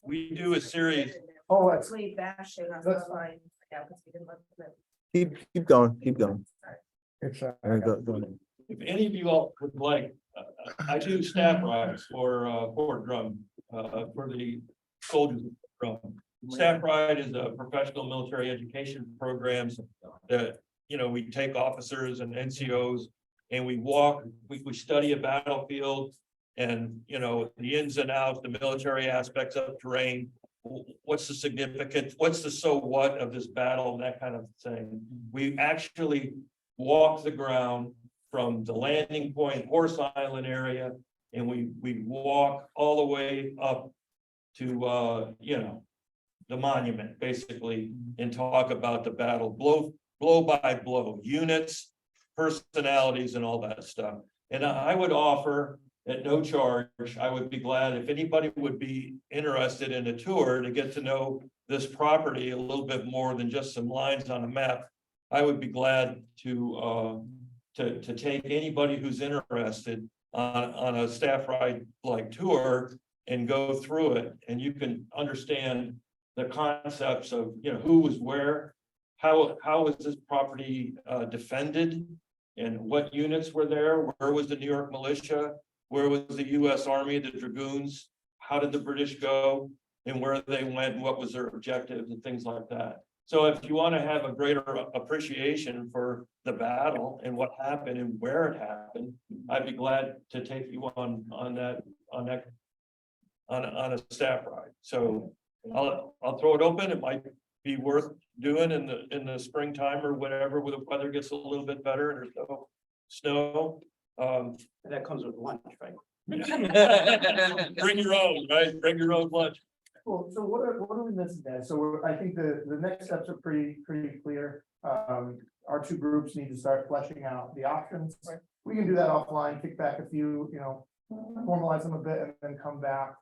we do a series. Oh, that's, Leave bashing us That's- online. Yeah, because we didn't let them. Keep going, keep going. it's, All right, go ahead. If any of you all would like, I do staff rides for Fort Drum, for the soldiers of Fort Drum. Staff ride is a professional military education programs that, we take officers and NCOs and we walk, we study a battlefield and, the ins and outs, the military aspects of terrain. What's the significance, what's the so what of this battle, that kind of thing. We actually walk the ground from the landing point, Horse Island area, and we walk all the way up to, the monument, basically, and talk about the battle, blow by blow, units, personalities, and all that stuff. And I would offer at no charge, I would be glad if anybody would be interested in a tour to get to know this property a little bit more than just some lines on a map. I would be glad to take anybody who's interested on a staff ride like tour and go through it, and you can understand the concepts of, who was where, how was this property defended, and what units were there, where was the New York militia, where was the US Army, the Dragoons, how did the British go, and where they went, and what was their objectives, and things like that. So if you want to have a greater appreciation for the battle and what happened and where it happened, I'd be glad to take you on a staff ride. So I'll throw it open. It might be worth doing in the springtime or whatever, when the weather gets a little bit better and there's no snow. That comes with lunch, right? Bring your own, right? Bring your own lunch. Cool, so what are we missing there? So I think the next steps are pretty clear. Our two groups need to start fleshing out the options. We can do that offline, kick back a few, formalize them a bit and then come back.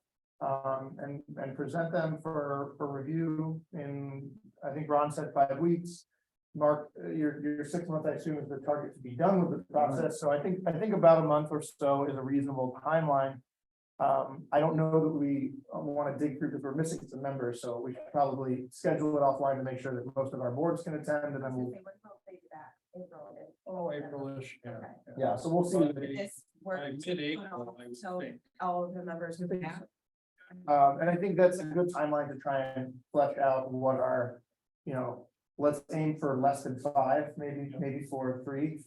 And present them for review in, I think Ron said 5 weeks. Mark, your 6 months, I assume, is the target to be done with the process. So I think about a month or so is a reasonable timeline. I don't know that we want to dig through because we're missing some members, so we should probably schedule it offline to make sure that most of our boards can attend, and then we'll. Oh, April-ish, yeah. Yeah, so we'll see. This work By to mid-April, put I would so think. all of the members would have. And I think that's a good timeline to try and flesh out what our, let's aim for less than 5, maybe 4 or 3, if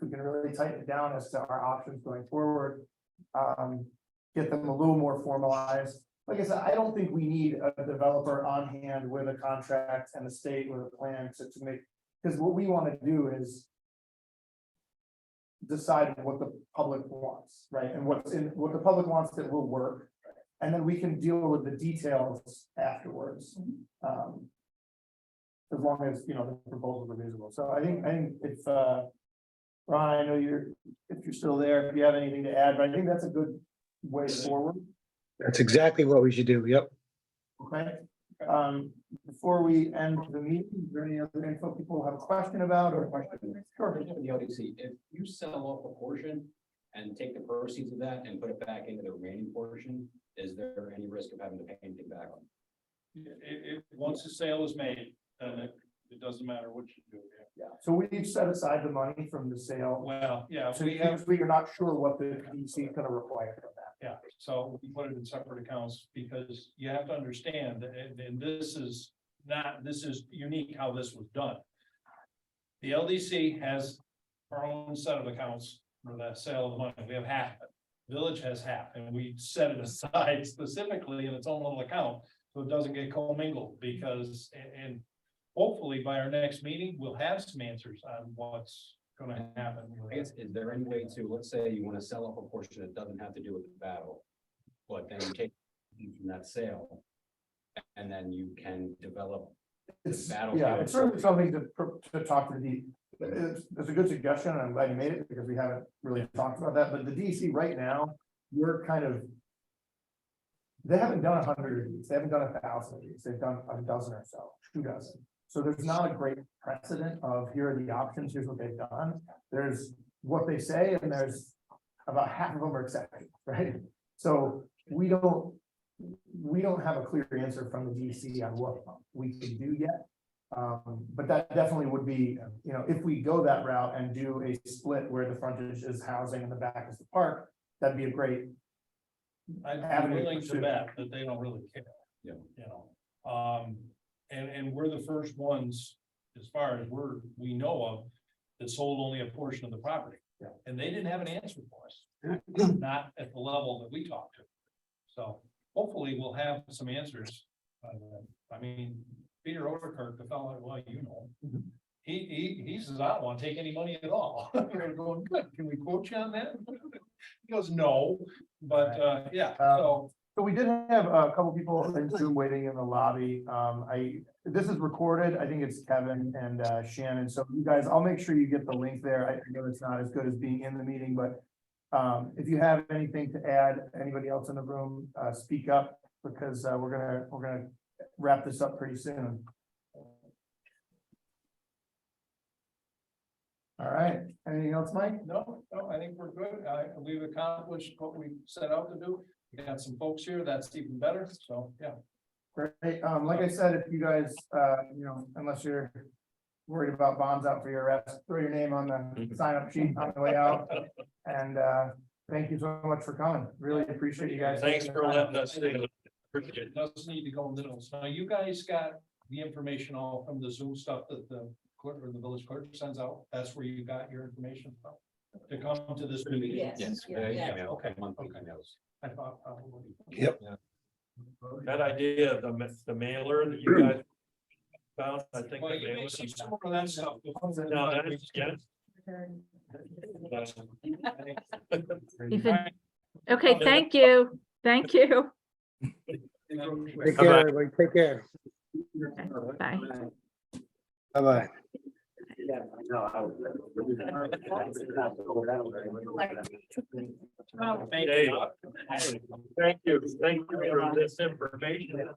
we can really tighten it down as to our options going forward. Get them a little more formalized. Like I said, I don't think we need a developer on hand with a contract and a state with a plan to make, because what we want to do is decide what the public wants, right? And what the public wants that will work. And then we can deal with the details afterwards. As long as, the proposals are visible. So I think if, Ron, I know if you're still there, if you have anything to add, but I think that's a good way forward. That's exactly what we should do. Yep. Okay. Before we end the meeting, is there any other info people have a question about or question? Sure. The LDC, if you sell off a portion and take the proceeds of that and put it back into the remaining portion, is there any risk of having to pay anything back on? Once the sale is made, then it doesn't matter what you do. Yeah, so we've set aside the money from the sale. Well, yeah, So we have, we are not sure what the DC is gonna require from that. yeah, so we put it in separate accounts because you have to understand, and this is unique how this was done. The LDC has our own set of accounts for that sale of the money. We have half of it. Village has half, and we set it aside specifically in its own little account, so it doesn't get commingled because, and hopefully by our next meeting, we'll have some answers on what's gonna happen. I guess, is there any way to, let's say you want to sell off a portion that doesn't have to do with the battle, but then you take from that sale, and then you can develop It's, battle. yeah, it's certainly something to talk to the, it's a good suggestion, and I'm glad you made it, because we haven't really talked about that, but the DC right now, we're kind of. They haven't done 100 of these, they haven't done 1,000 of these, they've done a dozen or so, 2 dozen. So there's not a great precedent of here are the options, here's what they've done. There's what they say, and there's about half of them are exceptions, right? So we don't have a clear answer from the DC on what we can do yet. But that definitely would be, if we go that route and do a split where the frontage is housing and the back is the park, that'd be a great. I'm willing to bet that they don't really care. Yeah. And we're the first ones, as far as we know of, that sold only a portion of the property. Yeah. And they didn't have an answer for us, not at the level that we talked to. So hopefully we'll have some answers. I mean, Peter Overkirk, the fellow, well, he says, I don't want to take any money at all. We're going, good, can we quote you on that? He goes, no, but, yeah, so. So we did have a couple people in Zoom waiting in the lobby. This is recorded. I think it's Kevin and Shannon. So you guys, I'll make sure you get the link there. I know it's not as good as being in the meeting, but if you have anything to add, anybody else in the room, speak up, because we're gonna wrap this up pretty soon. All right. Anything else, Mike? No, I think we're good. We've accomplished what we set out to do. We got some folks here, that's even better, so, yeah. Great. Like I said, if you guys, unless you're worried about bonds out for your arrest, throw your name on the sign up sheet on the way out. And thank you so much for coming. Really appreciate you guys. Thanks for letting us stay. Appreciate it. Doesn't need to go in the middle. So you guys got the information all from the Zoom stuff that the clerk or the village clerk sends out? That's where you got your information from? To come to this meeting? Yes. Yeah, Okay. monthly knows. I thought probably. Yep. That idea of the mailer that you guys found, I think. Well, the you mailer- may see some of that stuff. No, that's, yes. Ethan. Okay, thank you. Thank you. Take care, everybody. Take care. Bye. Bye-bye. Hey, thank you for this information.